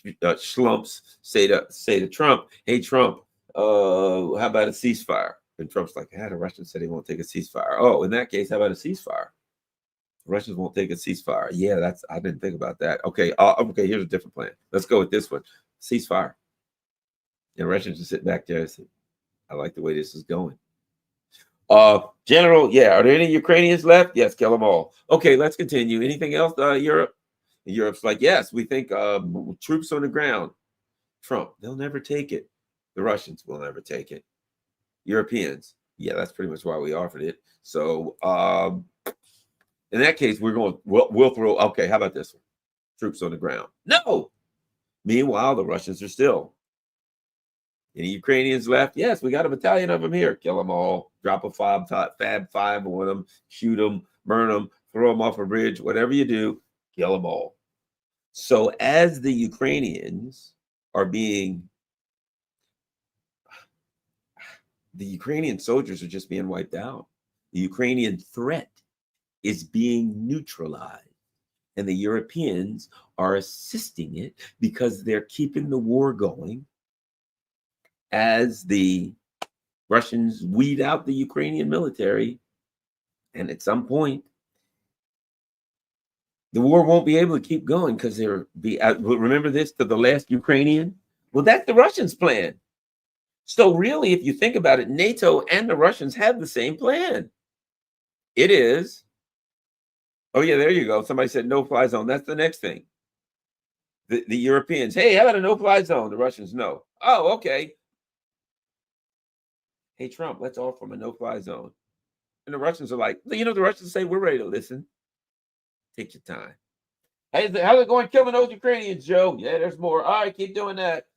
schlumps say to Trump, hey, Trump, how about a ceasefire? And Trump's like, the Russians said they won't take a ceasefire. Oh, in that case, how about a ceasefire? The Russians won't take a ceasefire. Yeah, I didn't think about that. Okay, here's a different plan. Let's go with this one. Ceasefire. And Russians just sit back there and say, I like the way this is going. General, are there any Ukrainians left? Yes, kill them all. Okay, let's continue. Anything else, Europe? Europe's like, yes, we think troops on the ground. Trump, they'll never take it. The Russians will never take it. Europeans, that's pretty much why we offered it. So in that case, we'll throw, okay, how about this one? Troops on the ground. No! Meanwhile, the Russians are still. Any Ukrainians left? Yes, we got a battalion of them here. Kill them all. Drop a Fab 5 on them. Shoot them. Burn them. Throw them off a bridge. Whatever you do, kill them all. So as the Ukrainians are being The Ukrainian soldiers are just being wiped out. The Ukrainian threat is being neutralized. And the Europeans are assisting it because they're keeping the war going as the Russians weed out the Ukrainian military. And at some point, the war won't be able to keep going because there be, remember this, to the last Ukrainian? Well, that's the Russians' plan. So really, if you think about it, NATO and the Russians have the same plan. It is, oh yeah, there you go. Somebody said no-fly zone. That's the next thing. The Europeans, hey, how about a no-fly zone? The Russians, no. Oh, okay. Hey, Trump, let's offer them a no-fly zone. And the Russians are like, the Russians say, we're ready to listen. Take your time. Hey, how's it going killing those Ukrainians, Joe? Yeah, there's more. All right, keep doing that.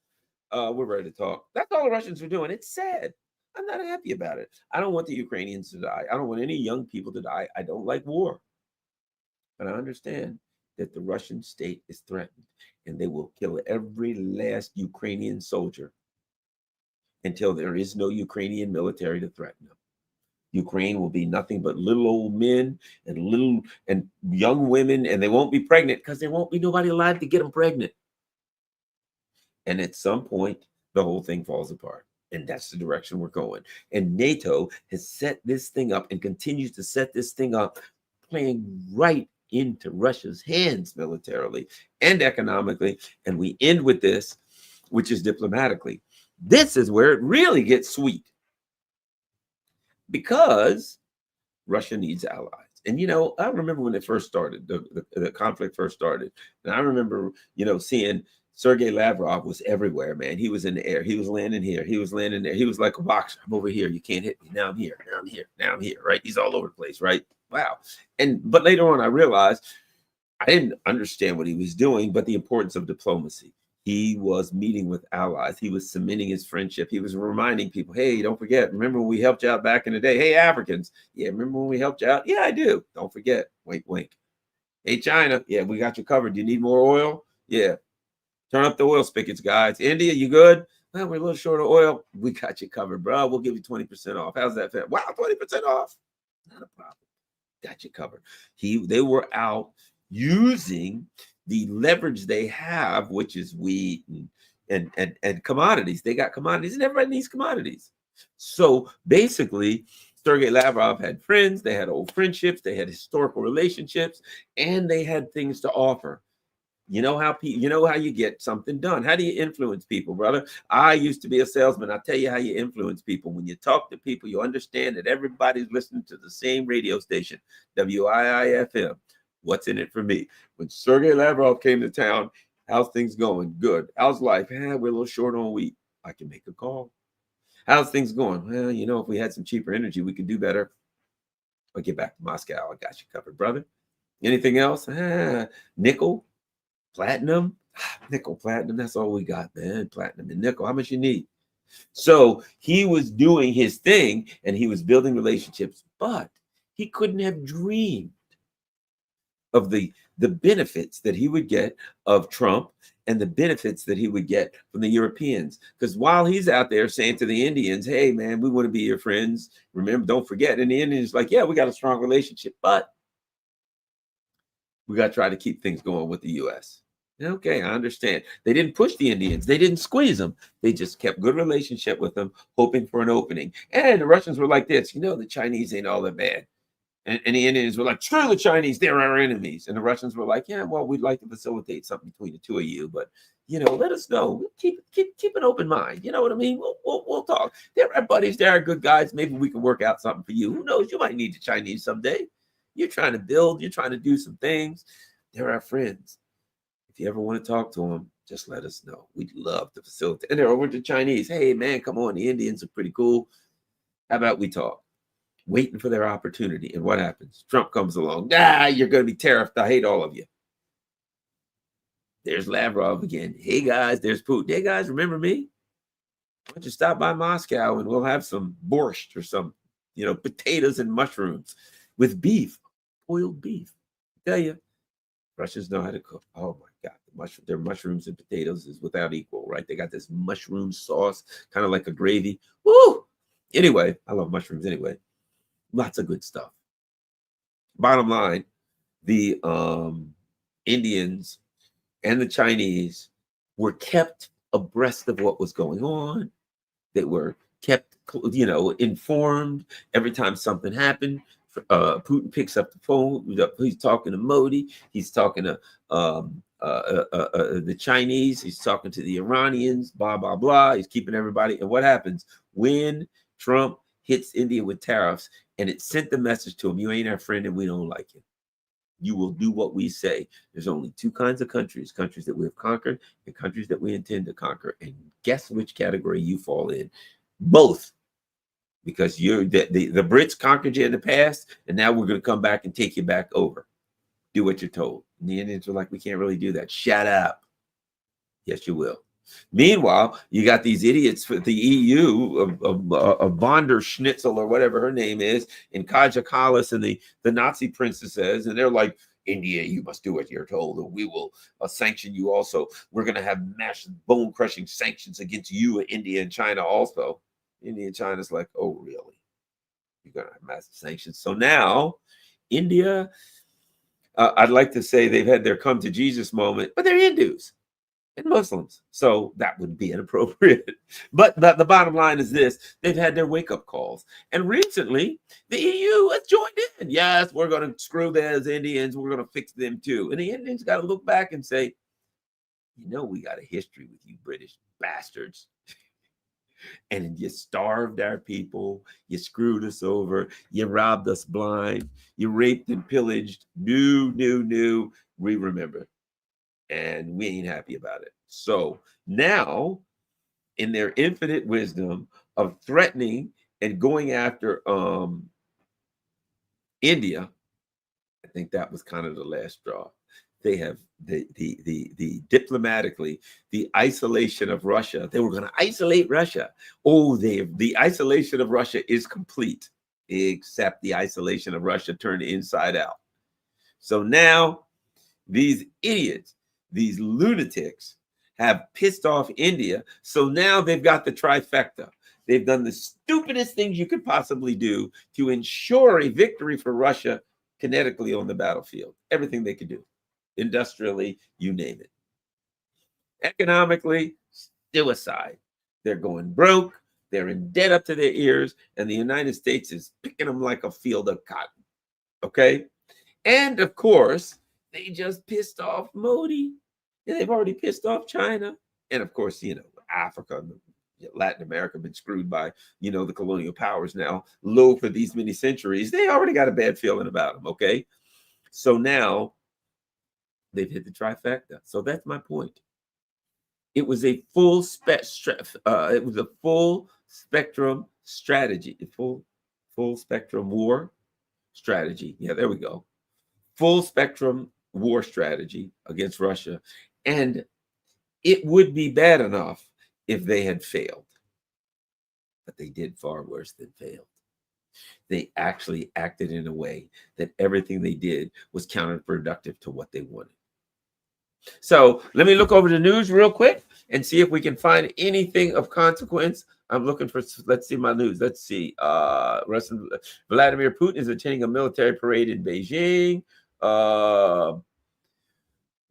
We're ready to talk. That's all the Russians are doing. It's sad. I'm not happy about it. I don't want the Ukrainians to die. I don't want any young people to die. I don't like war. But I understand that the Russian state is threatened, and they will kill every last Ukrainian soldier until there is no Ukrainian military to threaten them. Ukraine will be nothing but little old men and young women, and they won't be pregnant because there won't be nobody alive to get them pregnant. And at some point, the whole thing falls apart. And that's the direction we're going. And NATO has set this thing up and continues to set this thing up, playing right into Russia's hands militarily and economically. And we end with this, which is diplomatically. This is where it really gets sweet, because Russia needs allies. And, I remember when it first started, the conflict first started. And I remember, seeing Sergei Lavrov was everywhere, man. He was in the air. He was landing here. He was landing there. He was like a boxer. I'm over here. You can't hit me. Now I'm here. Now I'm here. Now I'm here, right? He's all over the place, right? Wow. But later on, I realized I didn't understand what he was doing, but the importance of diplomacy. He was meeting with allies. He was cementing his friendship. He was reminding people, hey, don't forget, remember when we helped you out back in the day? Hey, Africans. Yeah, remember when we helped you out? Yeah, I do. Don't forget. Wink, wink. Hey, China. Yeah, we got you covered. Do you need more oil? Yeah. Turn up the oil spigots, guys. India, you good? Well, we're a little short of oil. We got you covered, bro. We'll give you 20% off. How's that feel? Wow, 20% off. Not a problem. Got you covered. They were out using the leverage they have, which is wheat and commodities. They got commodities, and everybody needs commodities. So basically, Sergei Lavrov had friends. They had old friendships. They had historical relationships, and they had things to offer. You know how you get something done. How do you influence people, brother? I used to be a salesman. I'll tell you how you influence people. When you talk to people, you understand that everybody's listening to the same radio station, WIIFM. What's in it for me? When Sergei Lavrov came to town, how's things going? Good. How's life? We're a little short on wheat. I can make a call. How's things going? Well, if we had some cheaper energy, we could do better. I'll get back to Moscow. I got you covered, brother. Anything else? Nickel? Platinum, nickel, platinum. That's all we got, man. Platinum and nickel. How much you need? So he was doing his thing and he was building relationships, but he couldn't have dreamed of the benefits that he would get of Trump and the benefits that he would get from the Europeans. Because while he's out there saying to the Indians, hey, man, we want to be your friends. Remember, don't forget. And the Indians like, yeah, we got a strong relationship, but we got to try to keep things going with the U.S. Okay, I understand. They didn't push the Indians. They didn't squeeze them. They just kept good relationship with them, hoping for an opening. And the Russians were like this, the Chinese ain't all that bad. And the Indians were like, screw the Chinese, they're our enemies. And the Russians were like, yeah, well, we'd like to facilitate something between the two of you, but let us know. Keep an open mind. You know what I mean? We'll talk. They're our buddies. They're our good guys. Maybe we can work out something for you. Who knows? You might need the Chinese someday. You're trying to build. You're trying to do some things. They're our friends. If you ever want to talk to them, just let us know. We'd love to facilitate. And they're over to Chinese. Hey, man, come on. The Indians are pretty cool. How about we talk? Waiting for their opportunity. And what happens? Trump comes along. You're going to be tariffed. I hate all of you. There's Lavrov again. Hey, guys, there's Putin. Hey, guys, remember me? Why don't you stop by Moscow and we'll have some borscht or some, potatoes and mushrooms with beef, boiled beef. I tell you, Russians know how to cook. Oh my God, their mushrooms and potatoes is without equal, right? They got this mushroom sauce, kind of like a gravy. Woo! Anyway, I love mushrooms anyway. Lots of good stuff. Bottom line, the Indians and the Chinese were kept abreast of what was going on. They were kept, informed every time something happened. Putin picks up the phone. He's talking to Modi. He's talking to the Chinese. He's talking to the Iranians. Blah blah blah. He's keeping everybody. And what happens when Trump hits India with tariffs? And it sent the message to him: you ain't our friend, and we don't like you. You will do what we say. There's only two kinds of countries: countries that we have conquered and countries that we intend to conquer. And guess which category you fall in? Both. Because the Brits conquered you in the past, and now we're going to come back and take you back over. Do what you're told. And the Indians were like, we can't really do that. Shut up. Yes, you will. Meanwhile, you got these idiots for the EU of von der Schnitzel or whatever her name is, and Kaja Kallas and the Nazi princesses, and they're like, India, you must do what you're told, and we will sanction you also. We're going to have massive bone-crushing sanctions against you, India and China also. India and China's like, oh, really? You're going to have massive sanctions. So now, India, I'd like to say they've had their come to Jesus moment, but they're Hindus and Muslims. So that would be inappropriate. But the bottom line is this: they've had their wake-up calls. And recently, the EU has joined in. Yes, we're going to screw those Indians. We're going to fix them too. And the Indians got to look back and say, we got a history with you British bastards. And you starved our people, you screwed us over, you robbed us blind, you raped and pillaged. We remember. And we ain't happy about it. So now, in their infinite wisdom of threatening and going after India, I think that was kind of the last straw. They have the diplomatically, the isolation of Russia. They were going to isolate Russia. Oh, the isolation of Russia is complete, except the isolation of Russia turned inside out. So now these idiots, these lunatics, have pissed off India. So now they've got the trifecta. They've done the stupidest things you could possibly do to ensure a victory for Russia kinetically on the battlefield. Everything they could do. Industrially, you name it. Economically, suicide. They're going broke. They're in debt up to their ears. And the United States is picking them like a field of cotton. Okay? And of course, they just pissed off Modi. And they've already pissed off China. And of course, Africa and Latin America have been screwed by, the colonial powers now, low for these many centuries. They already got a bad feeling about them, okay? So now they've hit the trifecta. So that's my point. It was a full spectrum strategy, a full spectrum war strategy. Yeah, there we go. Full spectrum war strategy against Russia. And it would be bad enough if they had failed. But they did far worse than failed. They actually acted in a way that everything they did was counterproductive to what they wanted. So let me look over the news real quick and see if we can find anything of consequence. I'm looking for, let's see my news. Let's see. Vladimir Putin is attending a military parade in Beijing.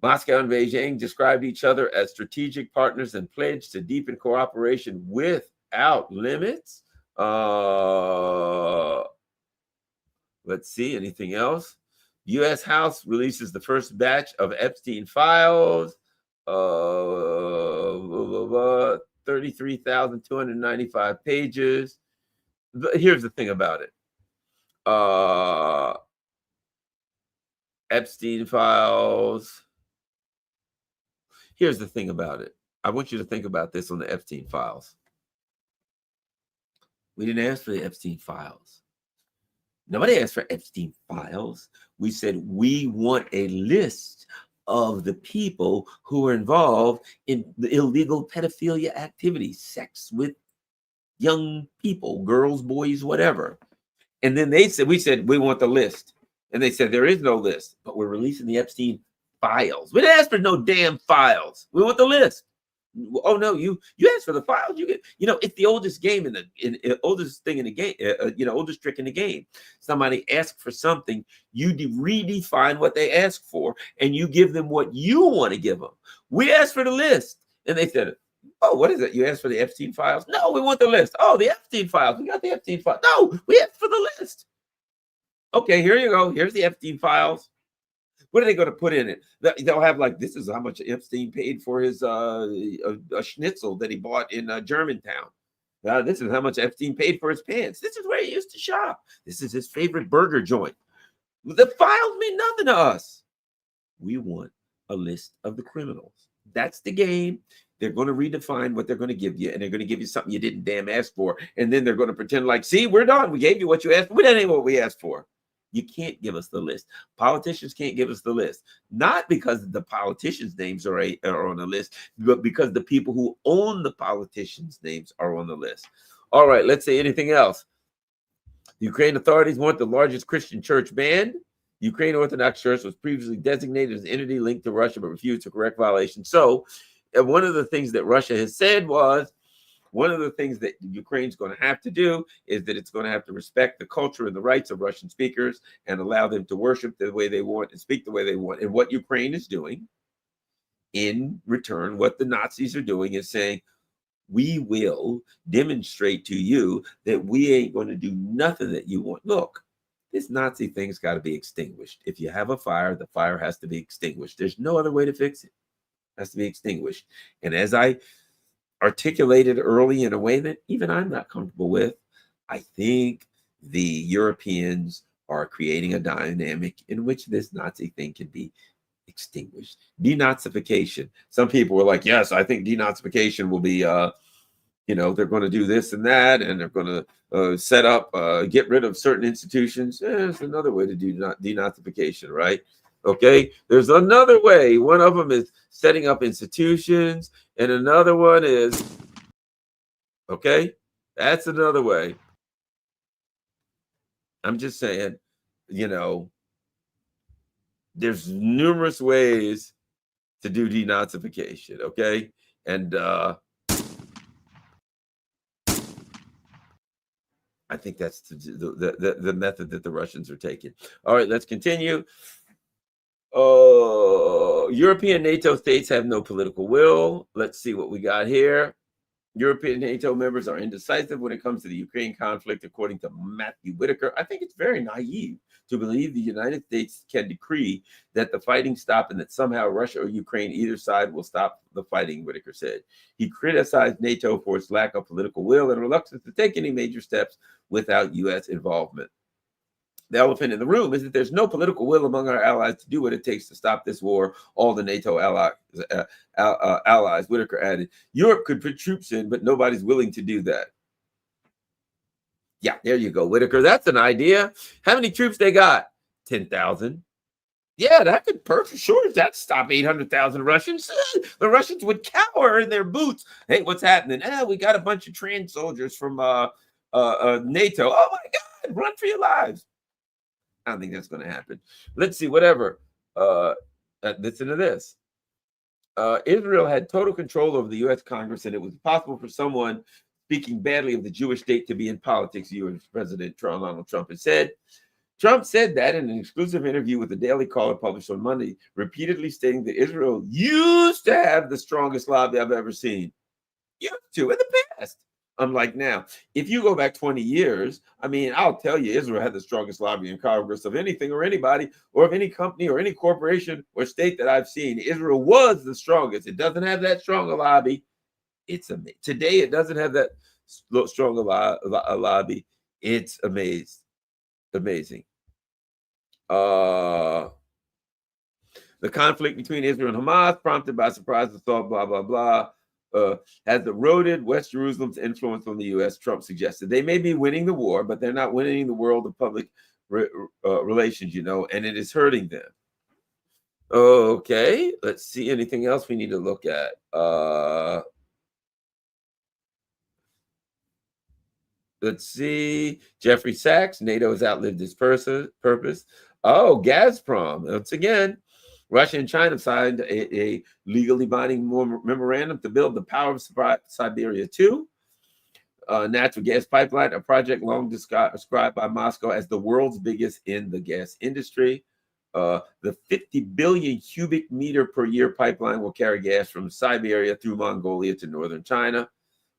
Moscow and Beijing described each other as strategic partners and pledged to deepen cooperation without limits. Let's see, anything else? U.S. House releases the first batch of Epstein files. 33,295 pages. Here's the thing about it. Epstein files. Here's the thing about it. I want you to think about this on the Epstein files. We didn't ask for the Epstein files. Nobody asked for Epstein files. We said we want a list of the people who are involved in the illegal pedophilia activities, sex with young people, girls, boys, whatever. And then we said, we want the list. And they said, there is no list, but we're releasing the Epstein files. We didn't ask for no damn files. We want the list. Oh no, you asked for the files. You get, it's the oldest game oldest thing in the game. Oldest trick in the game. Somebody asks for something, you redefine what they ask for, and you give them what you want to give them. We asked for the list, and they said, "Oh, what is it? You asked for the Epstein files? No, we want the list. Oh, the Epstein files. We got the Epstein files. No, we asked for the list. Okay, here you go. Here's the Epstein files. What are they going to put in it? They'll have like, this is how much Epstein paid for his a schnitzel that he bought in Germantown. This is how much Epstein paid for his pants. This is where he used to shop. This is his favorite burger joint. The files mean nothing to us. We want a list of the criminals. That's the game. They're going to redefine what they're going to give you, and they're going to give you something you didn't damn ask for. And then they're going to pretend like, see, we're done. We gave you what you asked for. We didn't know what we asked for. You can't give us the list. Politicians can't give us the list. Not because the politicians' names are on the list, but because the people who own the politicians' names are on the list. All right, let's say anything else. The Ukraine authorities want the largest Christian church banned. The Ukraine Orthodox Church was previously designated as an entity linked to Russia, but refused to correct violations. So one of the things that Russia has said was, one of the things that Ukraine's going to have to do is that it's going to have to respect the culture and the rights of Russian speakers and allow them to worship the way they want and speak the way they want. And what Ukraine is doing in return, what the Nazis are doing is saying, we will demonstrate to you that we ain't going to do nothing that you want. Look, this Nazi thing's got to be extinguished. If you have a fire, the fire has to be extinguished. There's no other way to fix it. It has to be extinguished. And as I articulated early in a way that even I'm not comfortable with, I think the Europeans are creating a dynamic in which this Nazi thing can be extinguished. Denazification. Some people were like, yes, I think denazification will be, they're going to do this and that, and they're going to set up, get rid of certain institutions. There's another way to do denazification, right? Okay, there's another way. One of them is setting up institutions, and another one is, okay, that's another way. I'm just saying, there's numerous ways to do denazification, okay? And I think that's the method that the Russians are taking. All right, let's continue. European NATO states have no political will. Let's see what we got here. European NATO members are indecisive when it comes to the Ukraine conflict, according to Matthew Whitaker. I think it's very naive to believe the United States can decree that the fighting stop and that somehow Russia or Ukraine, either side, will stop the fighting, Whitaker said. He criticized NATO for its lack of political will and reluctance to take any major steps without U.S. involvement. The elephant in the room is that there's no political will among our allies to do what it takes to stop this war. All the NATO allies, Whitaker added. Europe could put troops in, but nobody's willing to do that. Yeah, there you go, Whitaker. That's an idea. How many troops they got? 10,000. Yeah, that could sure that stop 800,000 Russians. The Russians would cower in their boots. Hey, what's happening? We got a bunch of trained soldiers from NATO. Oh my God, run for your lives. I don't think that's going to happen. Let's see, whatever. Listen to this. Israel had total control over the U.S. Congress, and it was possible for someone speaking badly of the Jewish state to be in politics, U.S. President Donald Trump has said. Trump said that in an exclusive interview with the Daily Caller published on Monday, repeatedly stating that Israel used to have the strongest lobby I've ever seen. Used to, in the past. Unlike now, if you go back 20 years, I mean, I'll tell you, Israel had the strongest lobby in Congress of anything or anybody or of any company or any corporation or state that I've seen. Israel was the strongest. It doesn't have that strong a lobby. It's amazing. Today, it doesn't have that strong a lobby. It's amazing. The conflict between Israel and Hamas, prompted by surprise assault, blah, blah, blah. Has eroded West Jerusalem's influence on the U.S., Trump suggested. They may be winning the war, but they're not winning the world of public relations, and it is hurting them. Okay, let's see anything else we need to look at. Let's see. Jeffrey Sachs, NATO has outlived its purpose. Oh, Gazprom. Once again, Russia and China signed a legally binding memorandum to build the Power of Siberia 2 natural gas pipeline, a project long described by Moscow as the world's biggest in the gas industry. The 50 billion cubic meter per year pipeline will carry gas from Siberia through Mongolia to northern China.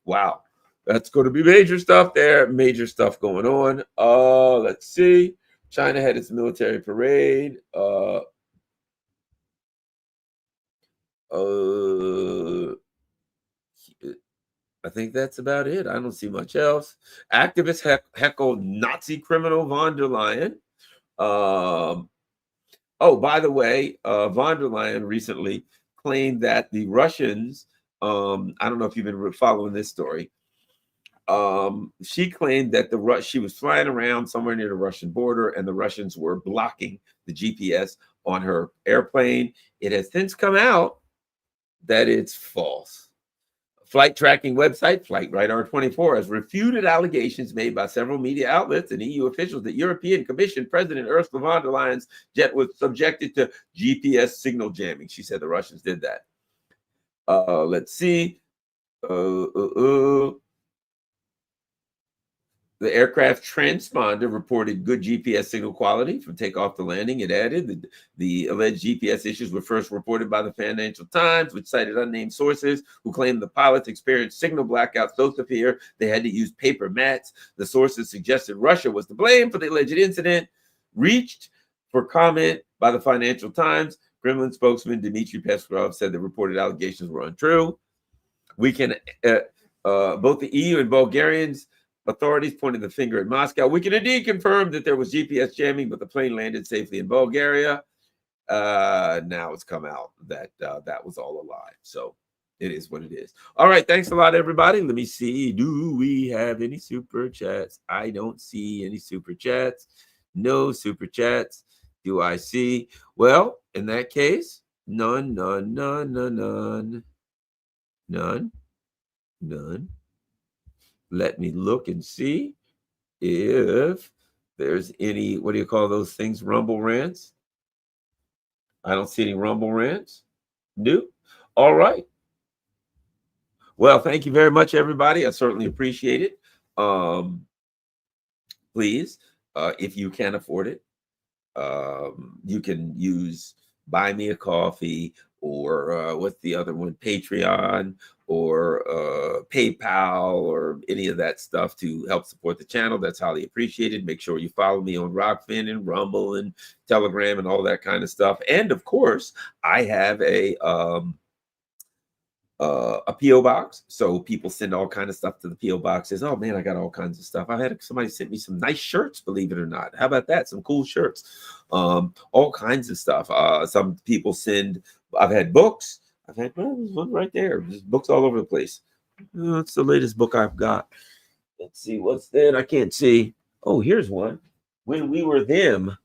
Wow, that's going to be major stuff there. Major stuff going on. Let's see. China had its military parade. I think that's about it. I don't see much else. Activists heckled Nazi criminal von der Leyen. Oh, by the way, von der Leyen recently claimed that the Russians, I don't know if you've been following this story. She claimed that she was flying around somewhere near the Russian border and the Russians were blocking the GPS on her airplane. It has since come out that it's false. Flight tracking website FlightRadar24 has refuted allegations made by several media outlets and EU officials that European Commission President Ursula von der Leyen's jet was subjected to GPS signal jamming. She said the Russians did that. Let's see. The aircraft transponder reported good GPS signal quality from takeoff to landing. It added the alleged GPS issues were first reported by the Financial Times, which cited unnamed sources who claimed the pilots experienced signal blackouts so severe they had to use paper mats. The sources suggested Russia was to blame for the alleged incident. Reached for comment by the Financial Times, Kremlin spokesman Dmitry Peskov said the reported allegations were untrue. We can both the EU and Bulgarians authorities pointed the finger at Moscow. We can indeed confirm that there was GPS jamming, but the plane landed safely in Bulgaria. Now it's come out that that was all a lie. So it is what it is. All right. Thanks a lot, everybody. Let me see. Do we have any super chats? I don't see any super chats. No super chats. Do I see? Well, in that case, none. Let me look and see if there's any, what do you call those things? Rumble rants. I don't see any rumble rants. No. All right. Well, thank you very much, everybody. I certainly appreciate it. Please, if you can afford it, you can use Buy Me a Coffee or what's the other one? Patreon or PayPal or any of that stuff to help support the channel. That's highly appreciated. Make sure you follow me on Rockfin and Rumble and Telegram and all that kind of stuff. And of course, I have a PO box, so people send all kinds of stuff to the PO box. Says, oh man, I got all kinds of stuff. I had somebody sent me some nice shirts, believe it or not. How about that? Some cool shirts, all kinds of stuff. Some people send. I've had books. I've had there's one right there. There's books all over the place. It's the latest book I've got. Let's see what's that. I can't see. Oh, here's one. When We Were Them,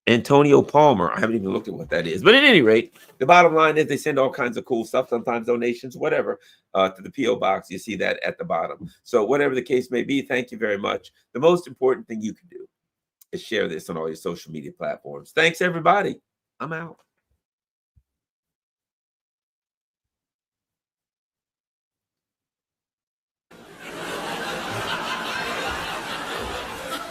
Antonio Palmer. I haven't even looked at what that is. But at any rate, the bottom line is they send all kinds of cool stuff, sometimes donations, whatever, to the P.O. box. You see that at the bottom. So whatever the case may be, thank you very much. The most important thing you can do is share this on all your social media platforms. Thanks, everybody. I'm out.